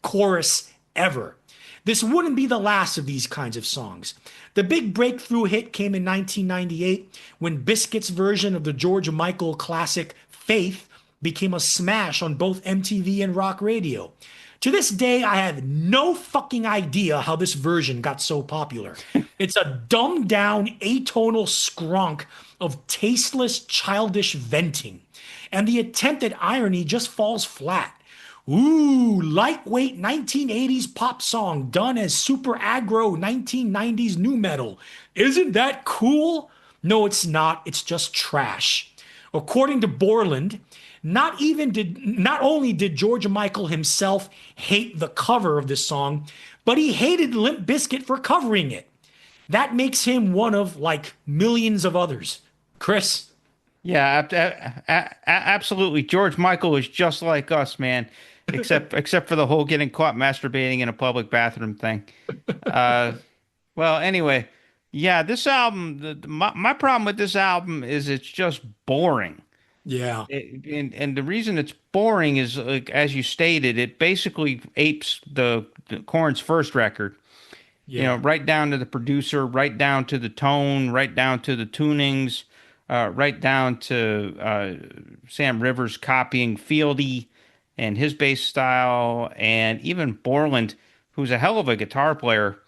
chorus ever. This wouldn't be the last of these kinds of songs. The big breakthrough hit came in 1998 when Bizkit's version of the George Michael classic Faith became a smash on both MTV and rock radio. To this day, I have no fucking idea how this version got so popular. It's a dumbed-down, atonal skronk of tasteless, childish venting. And the attempt at irony just falls flat. Ooh, lightweight 1980s pop song done as super aggro 1990s nu metal. Isn't that cool? No, it's not. It's just trash. According to Borland, not only did George Michael himself hate the cover of this song, but he hated Limp Bizkit for covering it. That makes him one of, like, millions of others. Chris? Yeah, absolutely. George Michael is just like us, man, except for the whole getting caught masturbating in a public bathroom thing. Well, anyway, yeah, this album, my problem with this album is it's just boring. Yeah. And the reason it's boring is, as you stated, it basically apes the Korn's first record. Yeah. You know, right down to the producer, right down to the tone, right down to the tunings, right down to Sam Rivers copying Fieldy and his bass style, and even Borland, who's a hell of a guitar player,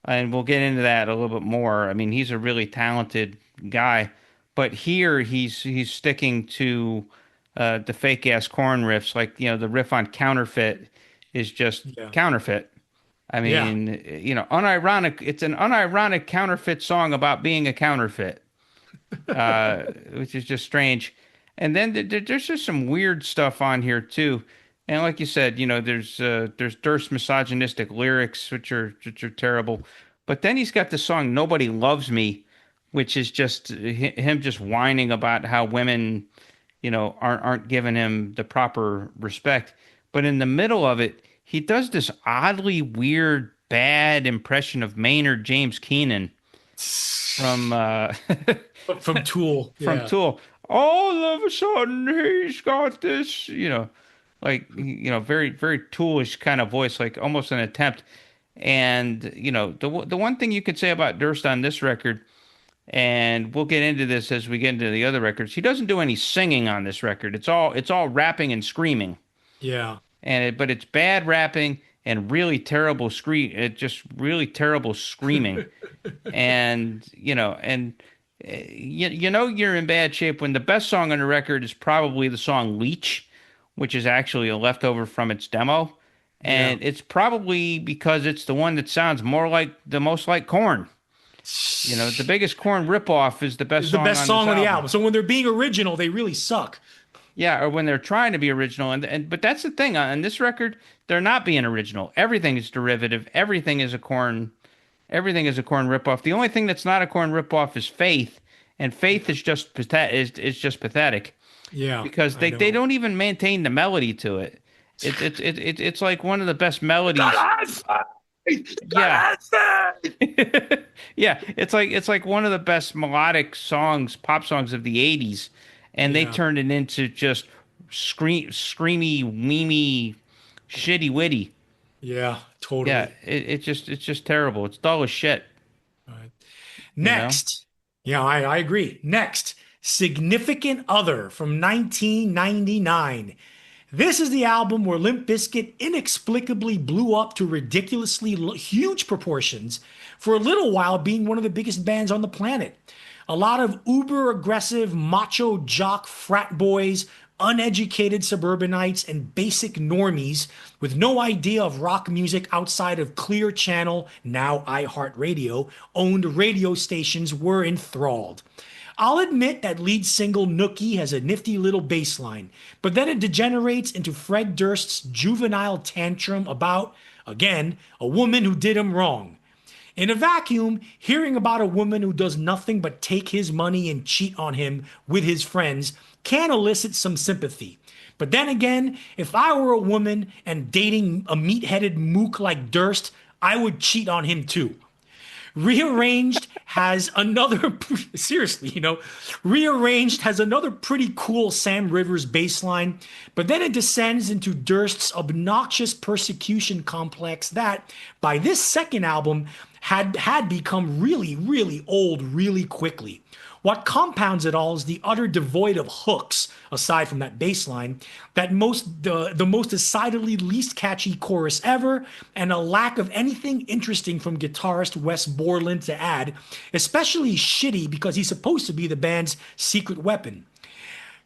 and we'll get into that a little bit more. I mean, he's a really talented guy. But here he's sticking to the fake ass Korn riffs, like, you know, the riff on Counterfeit is just counterfeit. I mean, you know, unironic. It's an unironic counterfeit song about being a counterfeit, which is just strange. And then there's just some weird stuff on here too. And like you said, you know, there's Durst misogynistic lyrics, which are terrible. But then he's got the song "Nobody Loves Me," which is just him just whining about how women, you know, aren't giving him the proper respect. But in the middle of it, he does this oddly weird, bad impression of Maynard James Keenan from Tool. From Tool. All of a sudden, he's got this, you know. very, very toolish kind of voice, like almost an attempt. And, the one thing you could say about Durst on this record, and we'll get into this as we get into the other records, he doesn't do any singing on this record. It's all rapping and screaming. Yeah. But it's bad rapping and really terrible just really terrible screaming. And, you're in bad shape when the best song on the record is probably the song Leech, which is actually a leftover from its demo. And it's probably because it's the one that sounds the most like Korn. The biggest Korn ripoff is the best song on the album. So when they're being original, they really suck. Yeah, or when they're trying to be original. But that's the thing. On this record, they're not being original. Everything is derivative. Everything is a Korn ripoff. The only thing that's not a Korn ripoff is Faith, and Faith is just pathetic. Yeah, because they don't even maintain the melody to it. It's like one of the best melodies. Yeah. Yeah, it's like one of the best melodic pop songs of the 80s, and they turned it into just screamy, weemy, shitty witty. Yeah, totally. Yeah, it's just terrible. It's dull as shit. All right. Next. Yeah, I agree. Next, Significant Other from 1999. This is the album where Limp Bizkit inexplicably blew up to ridiculously huge proportions, for a little while being one of the biggest bands on the planet. A lot of uber-aggressive, macho jock frat boys, uneducated suburbanites, and basic normies with no idea of rock music outside of Clear Channel, now iHeartRadio, owned radio stations were enthralled. I'll admit that lead single Nookie has a nifty little bass line, but then it degenerates into Fred Durst's juvenile tantrum about, again, a woman who did him wrong. In a vacuum, hearing about a woman who does nothing but take his money and cheat on him with his friends can elicit some sympathy. But then again, if I were a woman and dating a meat-headed mook like Durst, I would cheat on him too. Rearranged has another, seriously, Rearranged has another pretty cool Sam Rivers bass line, but then it descends into Durst's obnoxious persecution complex that, by this second album, had become really, really old really quickly. What compounds it all is the utter devoid of hooks, aside from that bass line, the most decidedly least catchy chorus ever, and a lack of anything interesting from guitarist Wes Borland to add, especially shitty because he's supposed to be the band's secret weapon.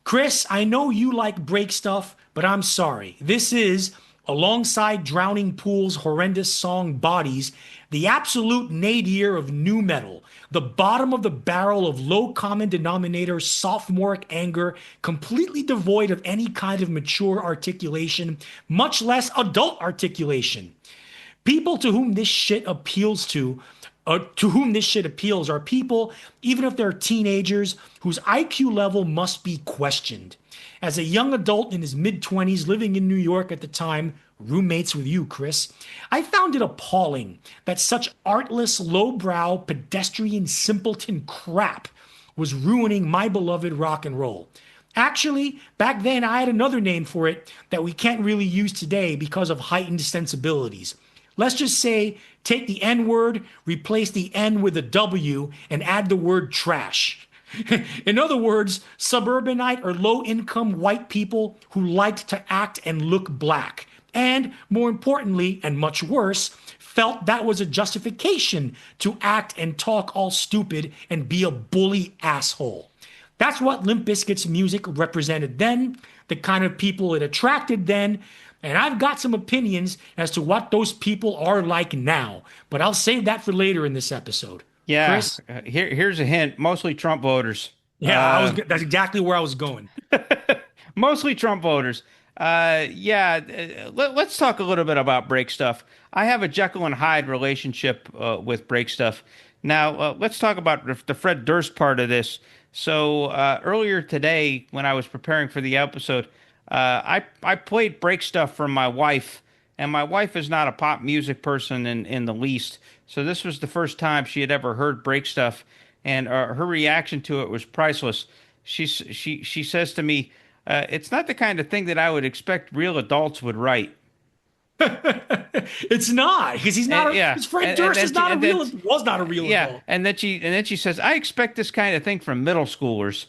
Chris, I know you like break stuff, but I'm sorry. This is, alongside Drowning Pool's horrendous song Bodies, the absolute nadir of nu metal, the bottom of the barrel of low common denominator sophomoric anger, completely devoid of any kind of mature articulation, much less adult articulation. People to whom this shit appeals are people, even if they're teenagers, whose IQ level must be questioned. As a young adult in his mid-20s living in New York at the time, roommates with you, Chris, I found it appalling that such artless, lowbrow, pedestrian, simpleton crap was ruining my beloved rock and roll. Actually, back then I had another name for it that we can't really use today because of heightened sensibilities. Let's just say, take the N-word, replace the N with a W, and add the word trash. In other words, suburbanite or low-income white people who liked to act and look black. And, more importantly, and much worse, felt that was a justification to act and talk all stupid and be a bully asshole. That's what Limp Bizkit's music represented then, the kind of people it attracted then, and I've got some opinions as to what those people are like now, but I'll save that for later in this episode. Yeah, Chris? Here's a hint, mostly Trump voters. Yeah, that's exactly where I was going. Mostly Trump voters. Let's talk a little bit about Break Stuff. I have a Jekyll and Hyde relationship with Break Stuff. Now, let's talk about the Fred Durst part of this. So earlier today, when I was preparing for the episode, I played Break Stuff for my wife, and my wife is not a pop music person in the least. So this was the first time she had ever heard Break Stuff, and her reaction to it was priceless. She says to me, it's not the kind of thing that I would expect real adults would write. It's not, because he's not. Because Fred Durst is not a real. Was not a real adult. And then she says, "I expect this kind of thing from middle schoolers."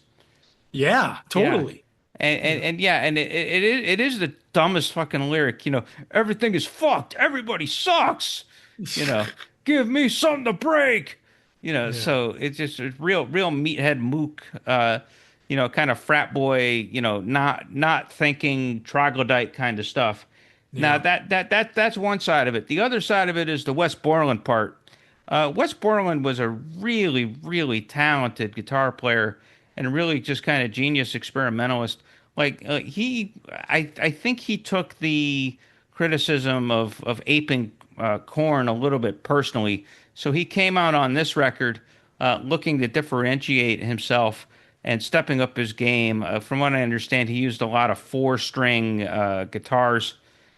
Yeah, totally. And it is the dumbest fucking lyric. Everything is fucked. Everybody sucks. Give me something to break. So it's just a real meathead mook. Kind of frat boy. Not thinking troglodyte kind of stuff. Yeah. Now that's one side of it. The other side of it is the Wes Borland part. Wes Borland was a really, really talented guitar player and really just kind of genius experimentalist. I think he took the criticism of aping Korn a little bit personally. So he came out on this record looking to differentiate himself and stepping up his game. From what I understand, he used a lot of 4-string guitars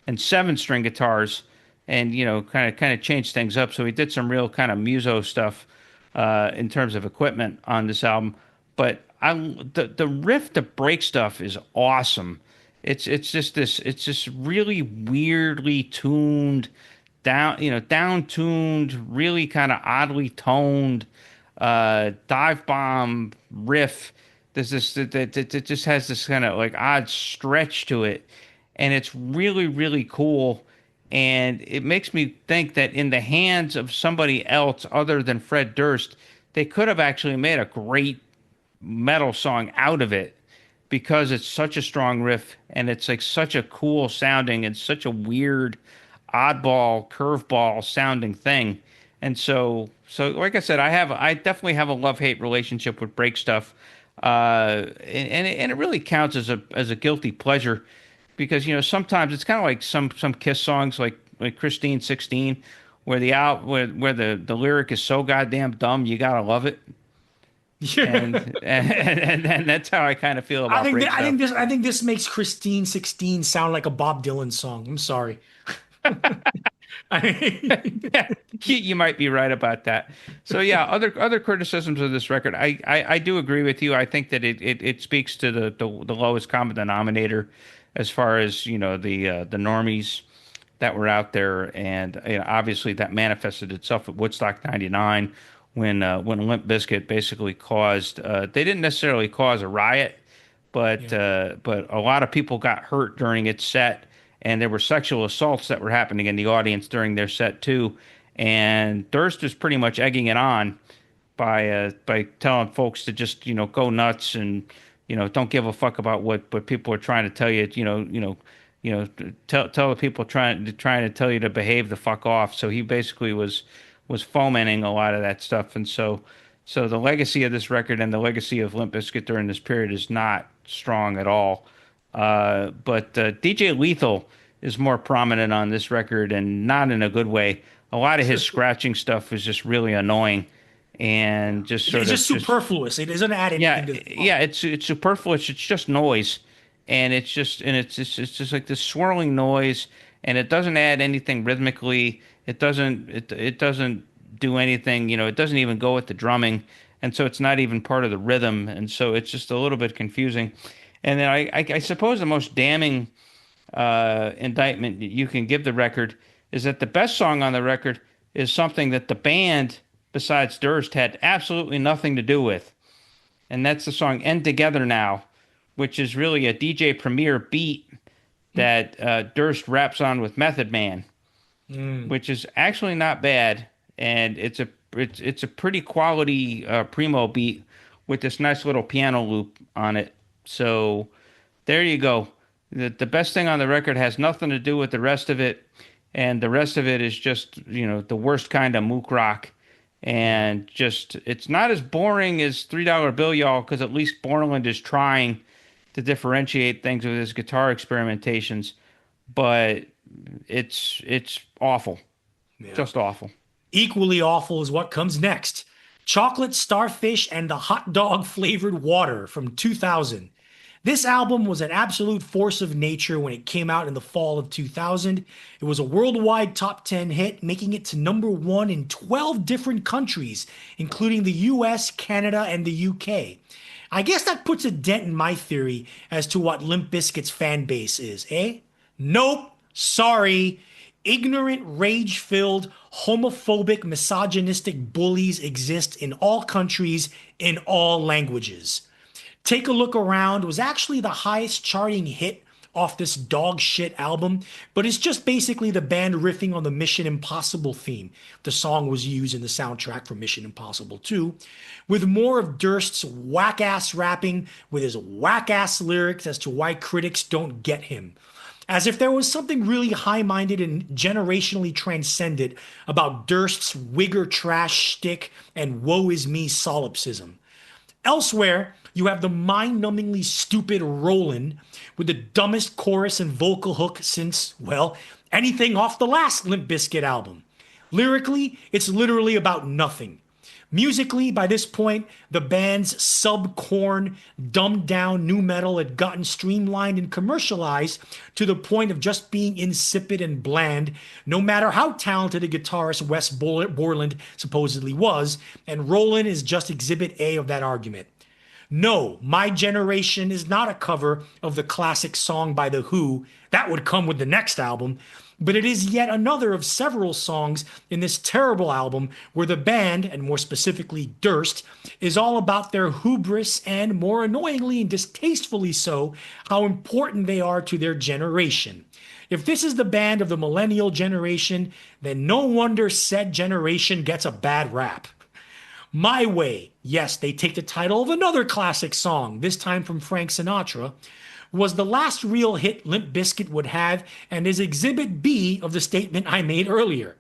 and 7-string guitars, and kind of changed things up. So he did some real kind of muso stuff in terms of equipment on this album. But the riff to break stuff is awesome. It's just really weirdly tuned, down tuned, really kind of oddly toned dive bomb riff. There's this that just has this kind of like odd stretch to it. And it's really, really cool. And it makes me think that in the hands of somebody else other than Fred Durst, they could have actually made a great metal song out of it, because it's such a strong riff and it's like such a cool sounding and such a weird, oddball, curveball sounding thing. And so like I said, I definitely have a love-hate relationship with break stuff. And it really counts as a guilty pleasure. Because sometimes it's kind of like some Kiss songs like Christine 16, where the lyric is so goddamn dumb you gotta love it. Yeah, and that's how I kind of feel about. I think this makes Christine 16 sound like a Bob Dylan song. I'm sorry. You might be right about that. So yeah, other criticisms of this record, I do agree with you. I think that it speaks to the lowest common denominator, as far as the normies that were out there, and obviously that manifested itself at Woodstock '99 when Limp Bizkit basically caused. They didn't necessarily cause a riot, but a lot of people got hurt during its set, and there were sexual assaults that were happening in the audience during their set too. And Durst was pretty much egging it on by telling folks to just go nuts and. Don't give a fuck about what people are trying to tell you. Tell the people trying to tell you to behave the fuck off. So he basically was fomenting a lot of that stuff. And so the legacy of this record and the legacy of Limp Bizkit during this period is not strong at all. But DJ Lethal is more prominent on this record, and not in a good way. A lot of his scratching stuff is just really annoying. And it's just superfluous. It doesn't add anything. It's superfluous. It's just noise, and it's just like this swirling noise, and it doesn't add anything rhythmically. It doesn't do anything. It doesn't even go with the drumming, and so it's not even part of the rhythm, and so it's just a little bit confusing. And then I suppose the most damning indictment you can give the record is that the best song on the record is something that the band, besides Durst, had absolutely nothing to do with. And that's the song End Together Now, which is really a DJ Premier beat that Durst raps on with Method Man, which is actually not bad. And it's a pretty quality primo beat with this nice little piano loop on it. So there you go. The best thing on the record has nothing to do with the rest of it. And the rest of it is just, the worst kind of mook rock. And just, it's not as boring as $3 Bill Y'all, because at least Borland is trying to differentiate things with his guitar experimentations. But it's awful. Yeah. Just awful. Equally awful is what comes next. Chocolate Starfish and the Hot Dog Flavored Water from 2000. This album was an absolute force of nature when it came out in the fall of 2000. It was a worldwide top 10 hit, making it to number 1 in 12 different countries, including the US, Canada, and the UK. I guess that puts a dent in my theory as to what Limp Bizkit's fan base is, eh? Nope. Sorry. Ignorant, rage-filled, homophobic, misogynistic bullies exist in all countries, in all languages. Take a Look Around was actually the highest charting hit off this dog shit album, but it's just basically the band riffing on the Mission Impossible theme. The song was used in the soundtrack for Mission Impossible 2, with more of Durst's whack-ass rapping with his whack-ass lyrics as to why critics don't get him. As if there was something really high-minded and generationally transcendent about Durst's wigger trash shtick and woe is me solipsism. Elsewhere, you have the mind-numbingly stupid Rollin' with the dumbest chorus and vocal hook since, well, anything off the last Limp Bizkit album. Lyrically, it's literally about nothing. Musically, by this point, the band's sub-corn, dumbed-down nu metal had gotten streamlined and commercialized to the point of just being insipid and bland, no matter how talented a guitarist Wes Borland supposedly was, and Rollin' is just exhibit A of that argument. No, My Generation is not a cover of the classic song by The Who. That would come with the next album. But it is yet another of several songs in this terrible album where the band, and more specifically Durst, is all about their hubris and, more annoyingly and distastefully so, how important they are to their generation. If this is the band of the millennial generation, then no wonder said generation gets a bad rap. My Way, yes, they take the title of another classic song, this time from Frank Sinatra, was the last real hit Limp Bizkit would have and is exhibit B of the statement I made earlier.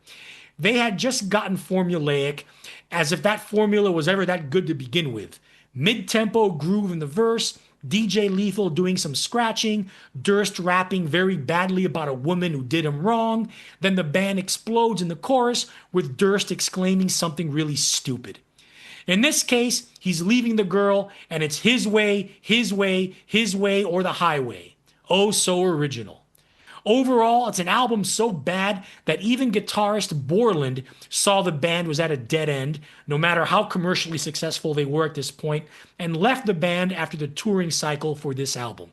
They had just gotten formulaic, as if that formula was ever that good to begin with. Mid-tempo groove in the verse, DJ Lethal doing some scratching, Durst rapping very badly about a woman who did him wrong, then the band explodes in the chorus with Durst exclaiming something really stupid. In this case, he's leaving the girl, and it's his way, his way, his way, or the highway. Oh, so original. Overall, it's an album so bad that even guitarist Borland saw the band was at a dead end, no matter how commercially successful they were at this point, and left the band after the touring cycle for this album.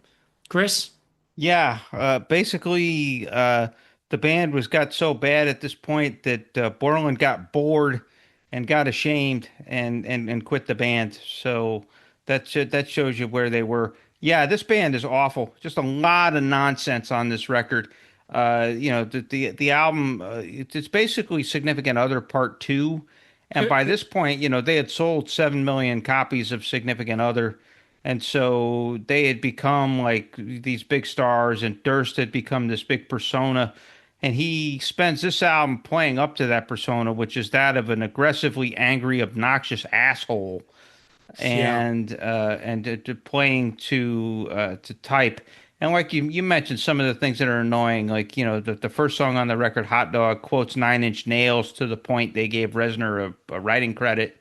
Chris? Yeah, basically, the band got so bad at this point that Borland got bored and got ashamed and quit the band. So that shows you where they were. Yeah, this band is awful. Just a lot of nonsense on this record. The album, it's basically Significant Other Part 2. And by this point, they had sold 7 million copies of Significant Other. And so they had become like these big stars, and Durst had become this big persona. And he spends this album playing up to that persona, which is that of an aggressively angry, obnoxious asshole, and playing to type. And like you mentioned, some of the things that are annoying, like the first song on the record, "Hot Dog," quotes Nine Inch Nails to the point they gave Reznor a writing credit.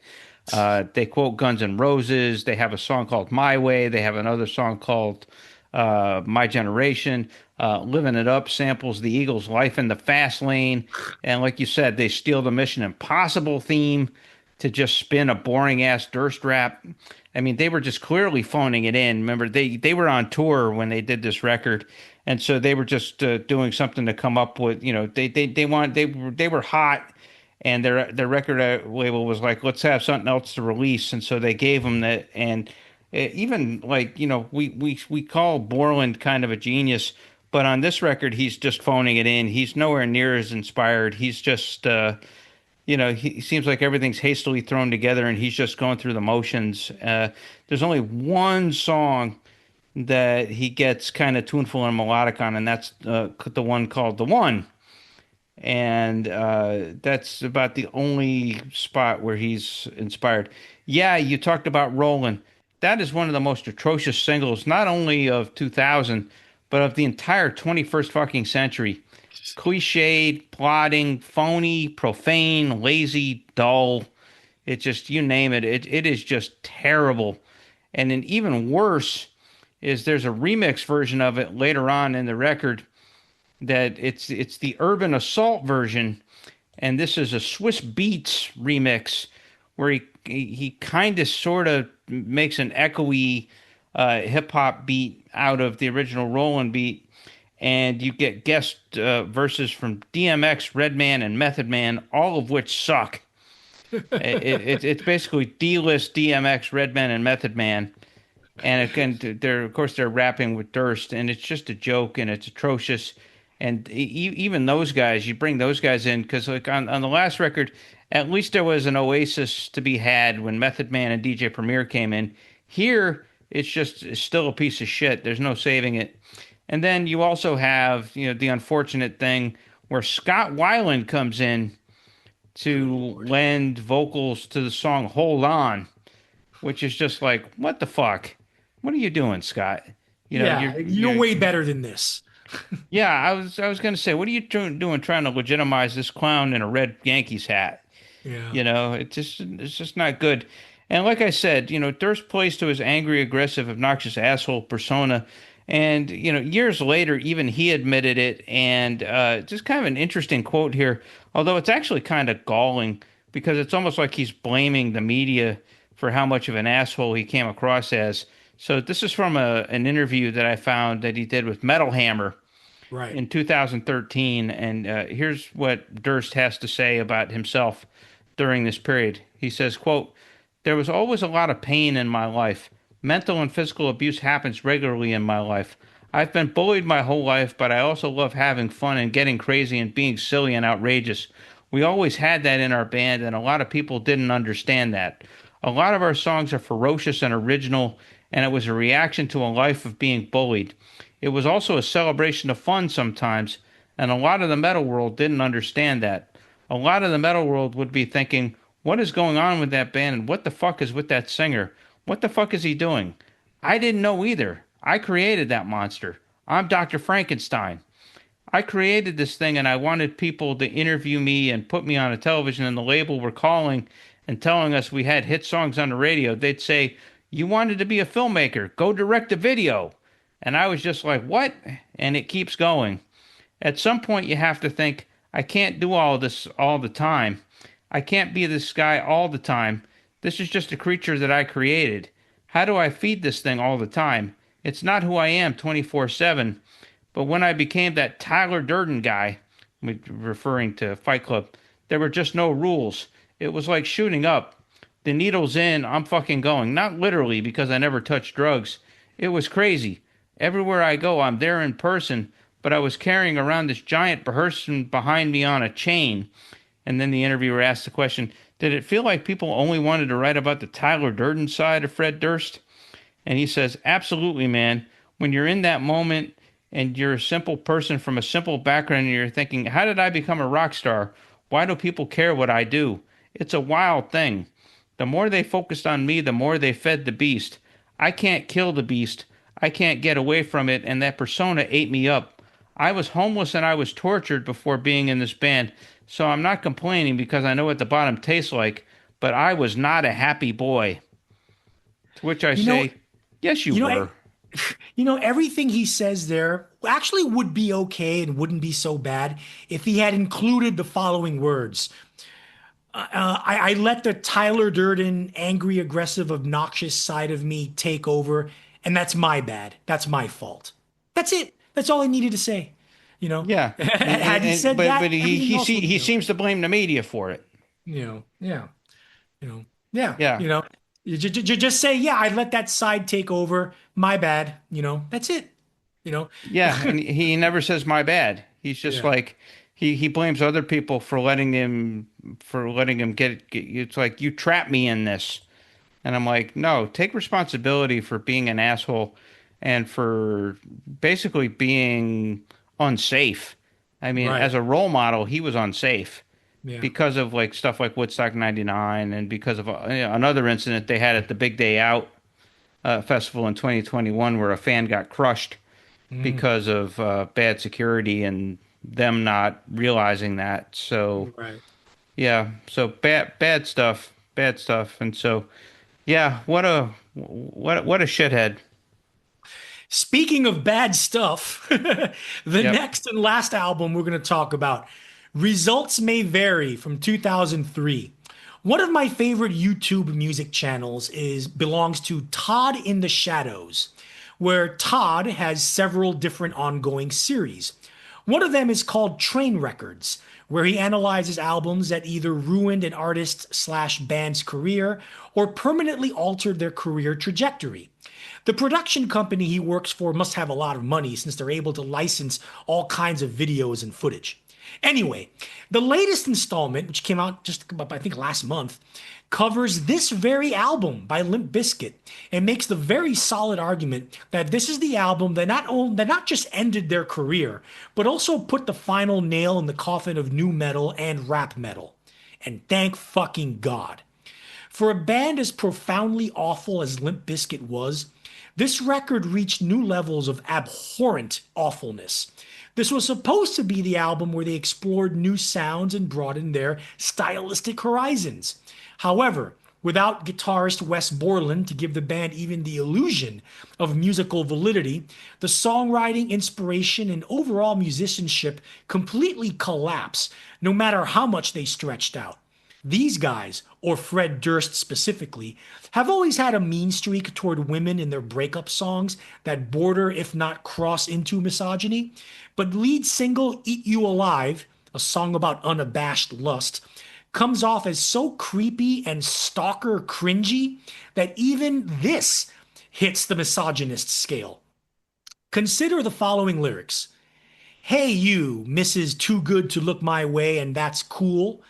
They quote Guns N' Roses. They have a song called "My Way." They have another song called "My Generation." Living It Up samples the Eagles' Life in the Fast Lane. And like you said, they steal the Mission Impossible theme to just spin a boring-ass Durst rap. I mean, they were just clearly phoning it in. Remember, they were on tour when they did this record, and so they were just doing something to come up with, they were hot, and their record label was like, let's have something else to release, and so they gave them that. And even like, we call Borland kind of a genius, but on this record, he's just phoning it in. He's nowhere near as inspired. He's just, he seems like everything's hastily thrown together, and he's just going through the motions. There's only one song that he gets kind of tuneful and melodic on, and that's the one called "The One." And that's about the only spot where he's inspired. Yeah, you talked about "Rollin'." That is one of the most atrocious singles, not only of 2000, but of the entire 21st fucking century. Cliched, plodding, phony, profane, lazy, dull. It just, you name it. It is just terrible. And then even worse is there's a remix version of it later on in the record that it's the Urban Assault version. And this is a Swiss Beats remix where he kind of sort of makes an echoey hip hop beat out of the original Rollin' beat, and you get guest verses from DMX, Redman, and Method Man, all of which suck. It's basically D-list DMX, Redman, and Method Man. And again, they're rapping with Durst, and it's just a joke, and it's atrocious. And even those guys, you bring those guys in because, like on the last record, at least there was an oasis to be had when Method Man and DJ Premier came in. Here, it's still a piece of shit. There's no saving it. And then you also have, the unfortunate thing where Scott Weiland comes in to lend vocals to the song "Hold On," which is just like, what the fuck? What are you doing, Scott? You're way better than this. Yeah, I was going to say, what are you doing trying to legitimize this clown in a red Yankees hat? Yeah. It's just not good. And like I said, Durst plays to his angry, aggressive, obnoxious asshole persona. And, years later, even he admitted it. And just kind of an interesting quote here, although it's actually kind of galling because it's almost like he's blaming the media for how much of an asshole he came across as. So this is from an interview that I found that he did with Metal Hammer in 2013. And here's what Durst has to say about himself during this period. He says, quote, "There was always a lot of pain in my life. Mental and physical abuse happens regularly in my life. I've been bullied my whole life, but I also love having fun and getting crazy and being silly and outrageous. We always had that in our band, and a lot of people didn't understand that. A lot of our songs are ferocious and original, and it was a reaction to a life of being bullied. It was also a celebration of fun sometimes, and a lot of the metal world didn't understand that. A lot of the metal world would be thinking, what is going on with that band, and what the fuck is with that singer? What the fuck is he doing? I didn't know either. I created that monster. I'm Dr. Frankenstein. I created this thing, and I wanted people to interview me and put me on a television, and the label were calling and telling us we had hit songs on the radio. They'd say, you wanted to be a filmmaker. Go direct a video. And I was just like, what? And it keeps going. At some point, you have to think, I can't do all this all the time. I can't be this guy all the time. This is just a creature that I created. How do I feed this thing all the time? It's not who I am 24/7. But when I became that Tyler Durden guy, referring to Fight Club, there were just no rules. It was like shooting up. The needle's in, I'm fucking going. Not literally, because I never touched drugs. It was crazy. Everywhere I go, I'm there in person, but I was carrying around this giant person behind me on a chain." And then the interviewer asked the question, did it feel like people only wanted to write about the Tyler Durden side of Fred Durst? And he says, absolutely, man. When you're in that moment and you're a simple person from a simple background and you're thinking, how did I become a rock star? Why do people care what I do? It's a wild thing. The more they focused on me, the more they fed the beast. I can't kill the beast. I can't get away from it, and that persona ate me up. I was homeless and I was tortured before being in this band, so I'm not complaining because I know what the bottom tastes like, but I was not a happy boy. To which I say, yes, you were. Everything he says there actually would be okay and wouldn't be so bad if he had included the following words. I let the Tyler Durden angry, aggressive, obnoxious side of me take over, and that's my bad. That's my fault. That's it. That's all I needed to say. Yeah. Had he said that, but he seems to blame the media for it. Yeah. You just say, yeah, I let that side take over. My bad. That's it. Yeah, and he never says my bad. He's just like he blames other people for letting him get. It's like, you trapped me in this, and I'm like, no, take responsibility for being an asshole and for basically being unsafe. I mean, as a role model, he was unsafe because of like stuff like Woodstock '99 and because of another incident they had at the Big Day Out festival in 2021 where a fan got crushed because of bad security and them not realizing that. So so bad stuff. And so what a shithead. Speaking of bad stuff, the next and last album we're going to talk about, Results May Vary, from 2003. One of my favorite YouTube music channels belongs to Todd in the Shadows, where Todd has several different ongoing series. One of them is called Train Records, where he analyzes albums that either ruined an artist/band's career or permanently altered their career trajectory. The production company he works for must have a lot of money since they're able to license all kinds of videos and footage. Anyway, the latest installment, which came out just, I think, last month, covers this very album by Limp Bizkit and makes the very solid argument that this is the album that not just ended their career, but also put the final nail in the coffin of nu metal and rap metal. And thank fucking God. For a band as profoundly awful as Limp Bizkit was, this record reached new levels of abhorrent awfulness. This was supposed to be the album where they explored new sounds and broadened their stylistic horizons. However, without guitarist Wes Borland to give the band even the illusion of musical validity, the songwriting, inspiration, and overall musicianship completely collapsed, no matter how much they stretched out. These guys, or Fred Durst specifically, have always had a mean streak toward women in their breakup songs that border, if not cross into misogyny. But lead single Eat You Alive, a song about unabashed lust, comes off as so creepy and stalker cringy that even this hits the misogynist scale. Consider the following lyrics. Hey you, Mrs. Too Good to Look My Way and That's Cool.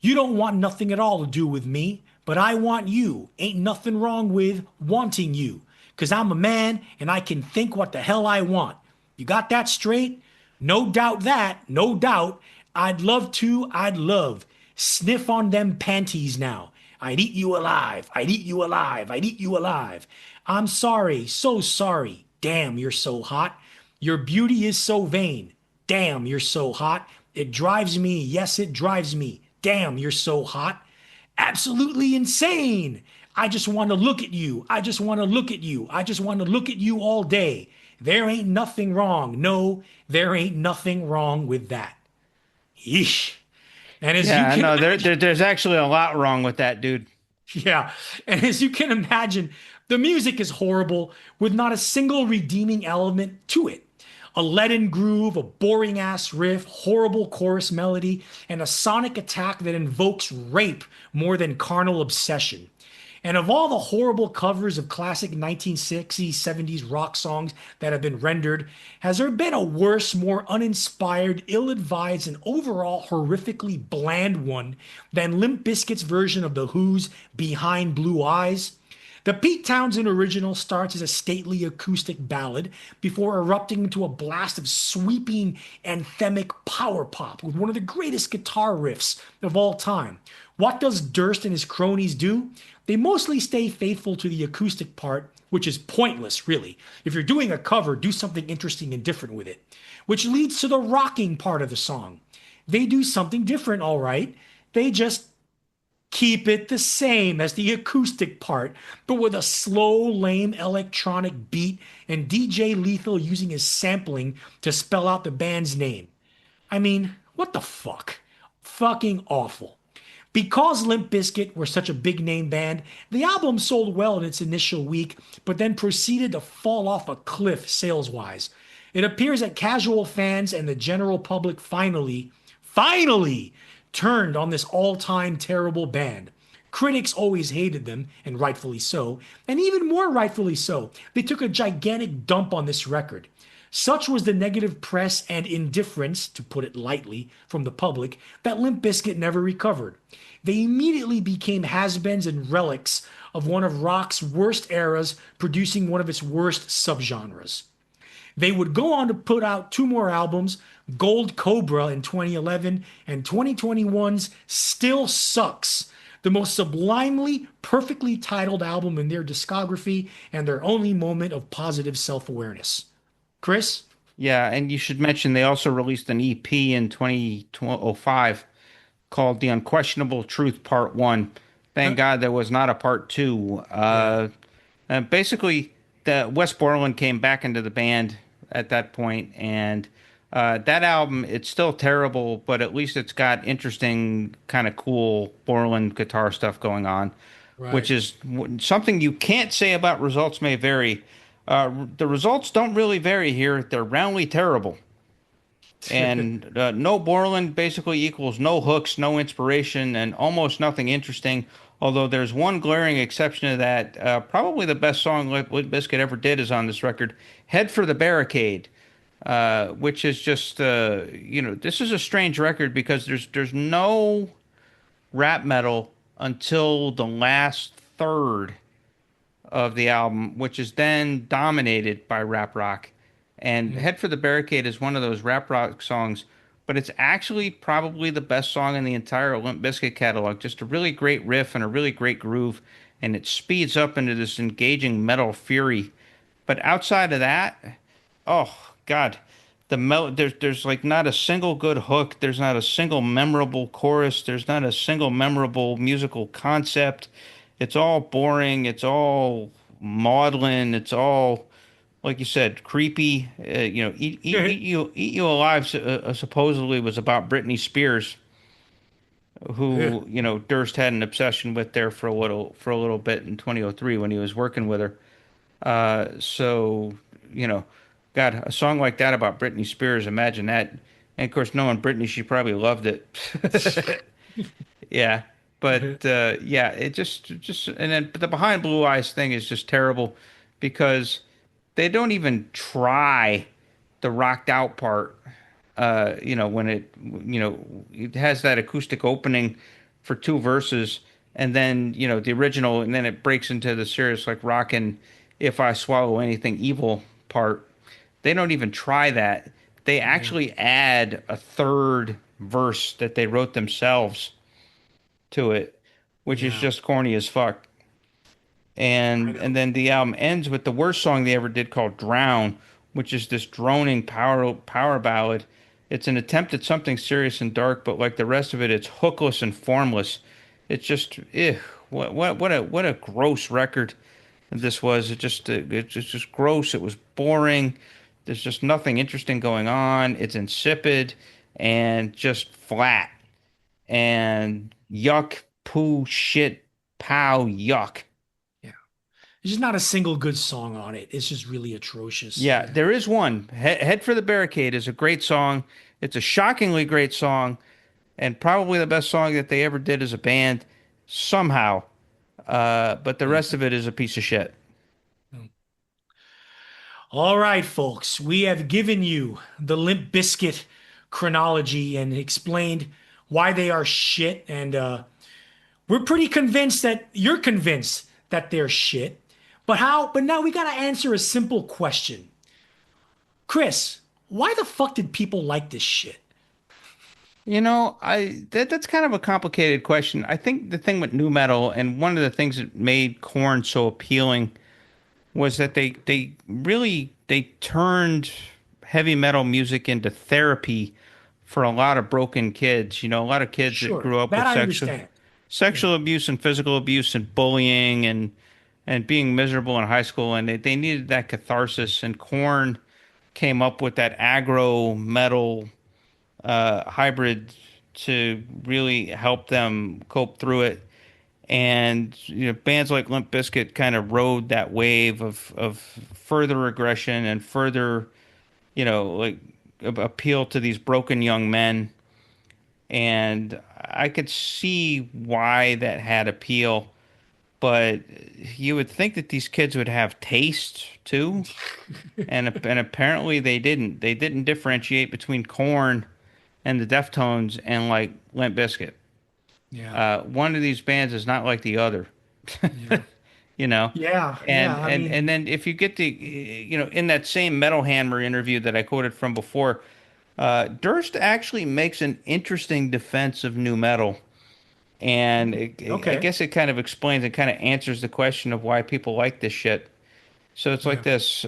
You don't want nothing at all to do with me, but I want you. Ain't nothing wrong with wanting you, 'cause I'm a man and I can think what the hell I want. You got that straight? No doubt that, no doubt. I'd love. Sniff on them panties now. I'd eat you alive, I'd eat you alive, I'd eat you alive. I'm sorry, so sorry. Damn, you're so hot. Your beauty is so vain. Damn, you're so hot. It drives me, yes, it drives me. Damn, you're so hot. Absolutely insane. I just want to look at you. I just want to look at you. I just want to look at you all day. There ain't nothing wrong. No, there ain't nothing wrong with that. Yeesh. And as yeah, you can imagine, there's actually a lot wrong with that, dude. Yeah. And as you can imagine, the music is horrible with not a single redeeming element to it. A leaden groove, a boring-ass riff, horrible chorus melody, and a sonic attack that invokes rape more than carnal obsession. And of all the horrible covers of classic 1960s, 70s rock songs that have been rendered, has there been a worse, more uninspired, ill-advised, and overall horrifically bland one than Limp Bizkit's version of The Who's Behind Blue Eyes? The Pete Townsend original starts as a stately acoustic ballad before erupting into a blast of sweeping anthemic power pop with one of the greatest guitar riffs of all time. What does Durst and his cronies do? They mostly stay faithful to the acoustic part, which is pointless, really. If you're doing a cover, do something interesting and different with it. Which leads to the rocking part of the song. They do something different, all right. They just keep it the same as the acoustic part, but with a slow, lame electronic beat and DJ Lethal using his sampling to spell out the band's name. I mean, what the fuck? Fucking awful. Because Limp Bizkit were such a big name band, the album sold well in its initial week, but then proceeded to fall off a cliff sales-wise. It appears that casual fans and the general public finally turned on this all-time terrible band. Critics always hated them, and rightfully so, and even more rightfully so. They took a gigantic dump on this record. Such was the negative press and indifference, to put it lightly, from the public, that Limp Bizkit never recovered. They immediately became has-beens and relics of one of rock's worst eras, producing one of its worst subgenres. They would go on to put out 2 more albums, Gold Cobra in 2011 and 2021's Still Sucks, the most sublimely, perfectly titled album in their discography and their only moment of positive self-awareness. Chris? Yeah, and you should mention they also released an EP in 2005 called The Unquestionable Truth Part 1. Thank God there was not a Part 2. Basically, Wes Borland came back into the band at that point, and That album, it's still terrible, but at least it's got interesting, kind of cool Borland guitar stuff going on, which Right. is something you can't say about Results May Vary. The results don't really vary here. They're roundly terrible. And no Borland basically equals no hooks, no inspiration, and almost nothing interesting. Although there's one glaring exception to that. Probably the best song Limp Bizkit ever did is on this record, Head for the Barricade, which is just, this is a strange record because there's no rap metal until the last third of the album, which is then dominated by rap rock. And Mm. Head for the Barricade is one of those rap rock songs, but it's actually probably the best song in the entire Limp Bizkit catalog. Just a really great riff and a really great groove, and it speeds up into this engaging metal fury. But outside of that, oh God, there's like not a single good hook. There's not a single memorable chorus. There's not a single memorable musical concept. It's all boring. It's all maudlin. It's all, like you said, creepy. Eat You Alive supposedly was about Britney Spears, who Durst had an obsession with there for a little bit in 2003 when he was working with her. So God, a song like that about Britney Spears, imagine that. And of course, knowing Britney, she probably loved it. Yeah, but yeah, it just and then but the Behind Blue Eyes thing is just terrible because they don't even try the rocked out part. When it has that acoustic opening for two verses, and then the original, and then it breaks into the serious like rockin' If I Swallow Anything Evil part. They don't even try that. They actually add a third verse that they wrote themselves to it, which is Yeah. just corny as fuck. I And know. then the album ends with the worst song they ever did called Drown, which is this droning power ballad. It's an attempt at something serious and dark, but like the rest of it, it's hookless and formless. It's just, what a gross record this was. It's just gross. It was boring. There's just nothing interesting going on. It's insipid and just flat and yuck, poo, shit, pow, yuck. Yeah. There's just not a single good song on it. It's just really atrocious. Yeah, there is one. Head for the Barricade is a great song. It's a shockingly great song and probably the best song that they ever did as a band somehow. But the rest of it is a piece of shit. All right, folks, we have given you the Limp Bizkit chronology and explained why they are shit. And we're pretty convinced that you're convinced that they're shit. But how? But now we got to answer a simple question. Chris, why the fuck did people like this shit? That's kind of a complicated question. I think the thing with new metal and one of the things that made Korn so appealing was that they turned heavy metal music into therapy for a lot of broken kids. A lot of kids that Sure, grew up that with I understand. Yeah, sexual abuse and physical abuse and bullying and being miserable in high school, and they needed that catharsis. And Korn came up with that aggro metal hybrid to really help them cope through it. And bands like Limp Bizkit kind of rode that wave of further aggression and further, like appeal to these broken young men. And I could see why that had appeal, but you would think that these kids would have taste too, and apparently they didn't. They didn't differentiate between Korn and the Deftones and like Limp Bizkit. yeah, One of these bands is not like the other, yeah, you know. yeah, yeah. And I and mean, and then if you get the in that same Metal Hammer interview that I quoted from before, Durst actually makes an interesting defense of new metal, and I okay, guess it kind of explains and kind of answers the question of why people like this shit. So it's like yeah, this.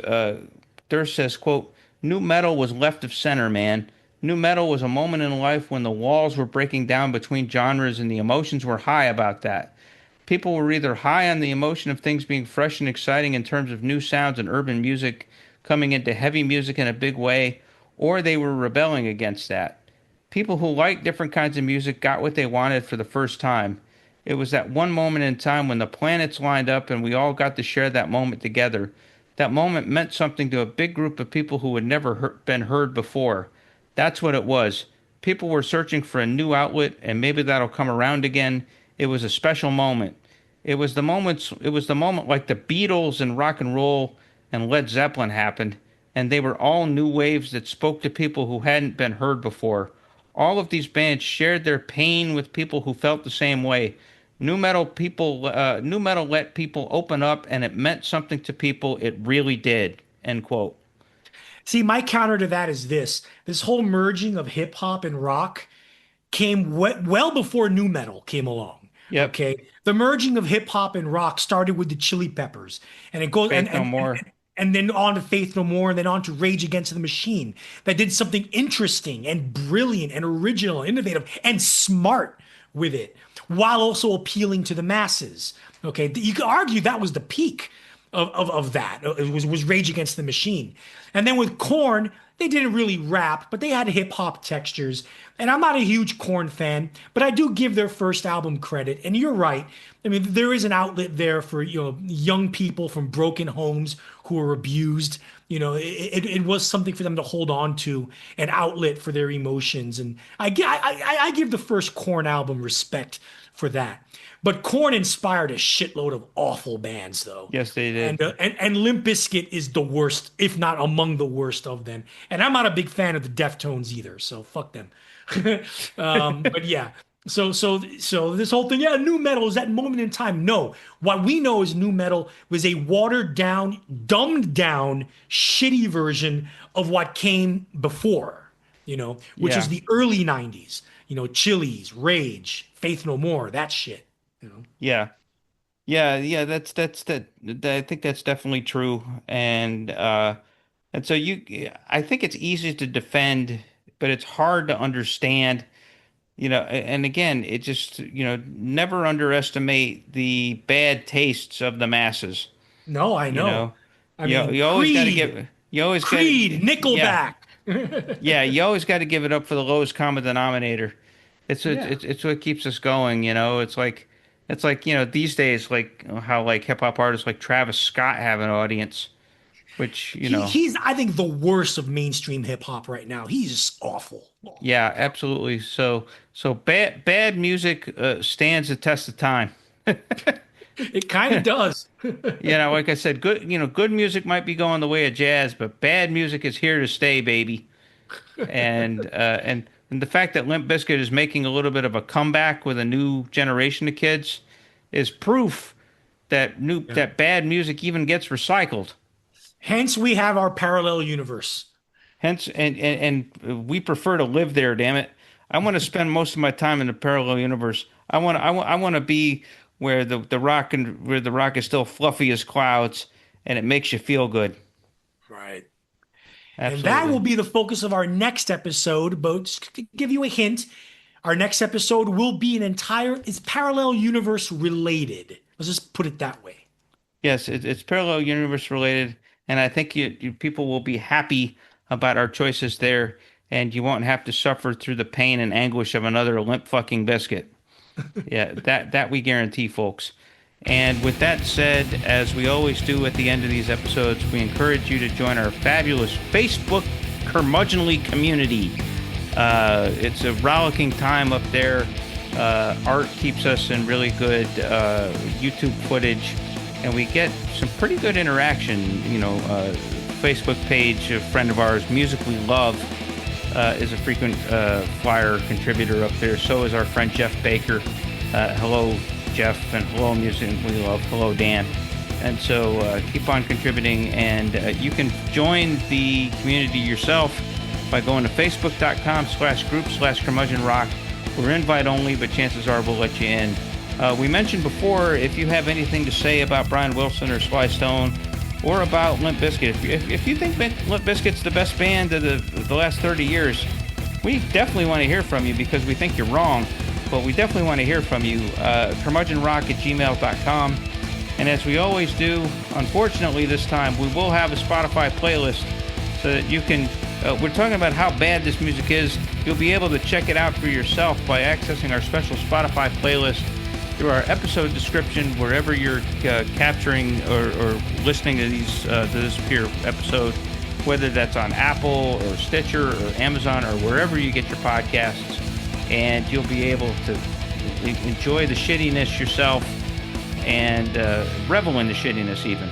Durst says, quote, "New metal was left of center, man. New metal was a moment in life when the walls were breaking down between genres and the emotions were high about that. People were either high on the emotion of things being fresh and exciting in terms of new sounds and urban music coming into heavy music in a big way, or they were rebelling against that. People who liked different kinds of music got what they wanted for the first time. It was that one moment in time when the planets lined up and we all got to share that moment together. That moment meant something to a big group of people who had never been heard before. That's what it was. People were searching for a new outlet, and maybe that'll come around again. It was a special moment. It was the moment like the Beatles and rock and roll and Led Zeppelin happened, and they were all new waves that spoke to people who hadn't been heard before. All of these bands shared their pain with people who felt the same way. New metal let people open up, and it meant something to people. It really did. End quote. See, my counter to that is this whole merging of hip hop and rock came well before nu metal came along. Yep. Okay. The merging of hip hop and rock started with the Chili Peppers, and it goes Faith No More. And then on to Faith No More, and then on to Rage Against the Machine, that did something interesting and brilliant and original, innovative, and smart with it, while also appealing to the masses. Okay, you could argue that was the peak of that. It was Rage Against the Machine. And then with Korn, they didn't really rap, but they had hip hop textures. And I'm not a huge Korn fan, but I do give their first album credit. And you're right. I mean, there is an outlet there for, young people from broken homes who are abused. It was something for them to hold on to, an outlet for their emotions. And I give the first Korn album respect for that. But Korn inspired a shitload of awful bands, though. Yes, they did. And Limp Bizkit is the worst, if not among the worst of them. And I'm not a big fan of the Deftones either, so fuck them. But yeah, so this whole thing, nu metal is that moment in time. No, what we know is nu metal was a watered down, dumbed down, shitty version of what came before, which is the early 90s. Chili's, Rage, Faith No More, that shit. Yeah. That's I think that's definitely true, and so I think it's easy to defend, but it's hard to understand. And again, it just never underestimate the bad tastes of the masses. No, I know. I mean, you always got to give. You always Creed, Nickelback. Yeah, you always got to give it up for the lowest common denominator. It's what keeps us going. It's like these days, like how like hip hop artists like Travis Scott have an audience, which he's I think the worst of mainstream hip hop right now. He's just awful. Yeah, absolutely. So bad music stands the test of time. It kind of does. Like I said, good music might be going the way of jazz, but bad music is here to stay, baby. And the fact that Limp Bizkit is making a little bit of a comeback with a new generation of kids is proof that that bad music even gets recycled. Hence, we have our parallel universe. Hence, and we prefer to live there. Damn it! I want to spend most of my time in the parallel universe. I want to be where the rock is still fluffy as clouds, and it makes you feel good. Right. Absolutely. And that will be the focus of our next episode. But just to give you a hint, our next episode will be it's parallel universe related. Let's just put it that way. Yes, it's parallel universe related, and I think you people will be happy about our choices there, and you won't have to suffer through the pain and anguish of another Limp fucking Biscuit. Yeah, that we guarantee, folks. And with that said, as we always do at the end of these episodes, we encourage you to join our fabulous Facebook Curmudgeonly community. It's a rollicking time up there. Art keeps us in really good YouTube footage, and we get some pretty good interaction. Facebook page, a friend of ours, Music We Love, is a frequent flyer contributor up there. So is our friend Jeff Baker. Hello, Jeff, and hello, Music We Love. Hello, Dan. And so keep on contributing, and you can join the community yourself by going to facebook.com/group/curmudgeonrock. We're invite only, but chances are we'll let you in. We mentioned before, if you have anything to say about Brian Wilson or Sly Stone, or about Limp Bizkit, if you think Limp Bizkit's the best band of the last 30 years, we definitely want to hear from you, because we think you're wrong, but we definitely want to hear from you. curmudgeonrock@gmail.com. And as we always do, unfortunately this time, we will have a Spotify playlist so that you can we're talking about how bad this music is. You'll be able to check it out for yourself by accessing our special Spotify playlist through our episode description, wherever you're capturing or listening to this here episode, whether that's on Apple or Stitcher or Amazon or wherever you get your podcasts, and you'll be able to enjoy the shittiness yourself and revel in the shittiness even.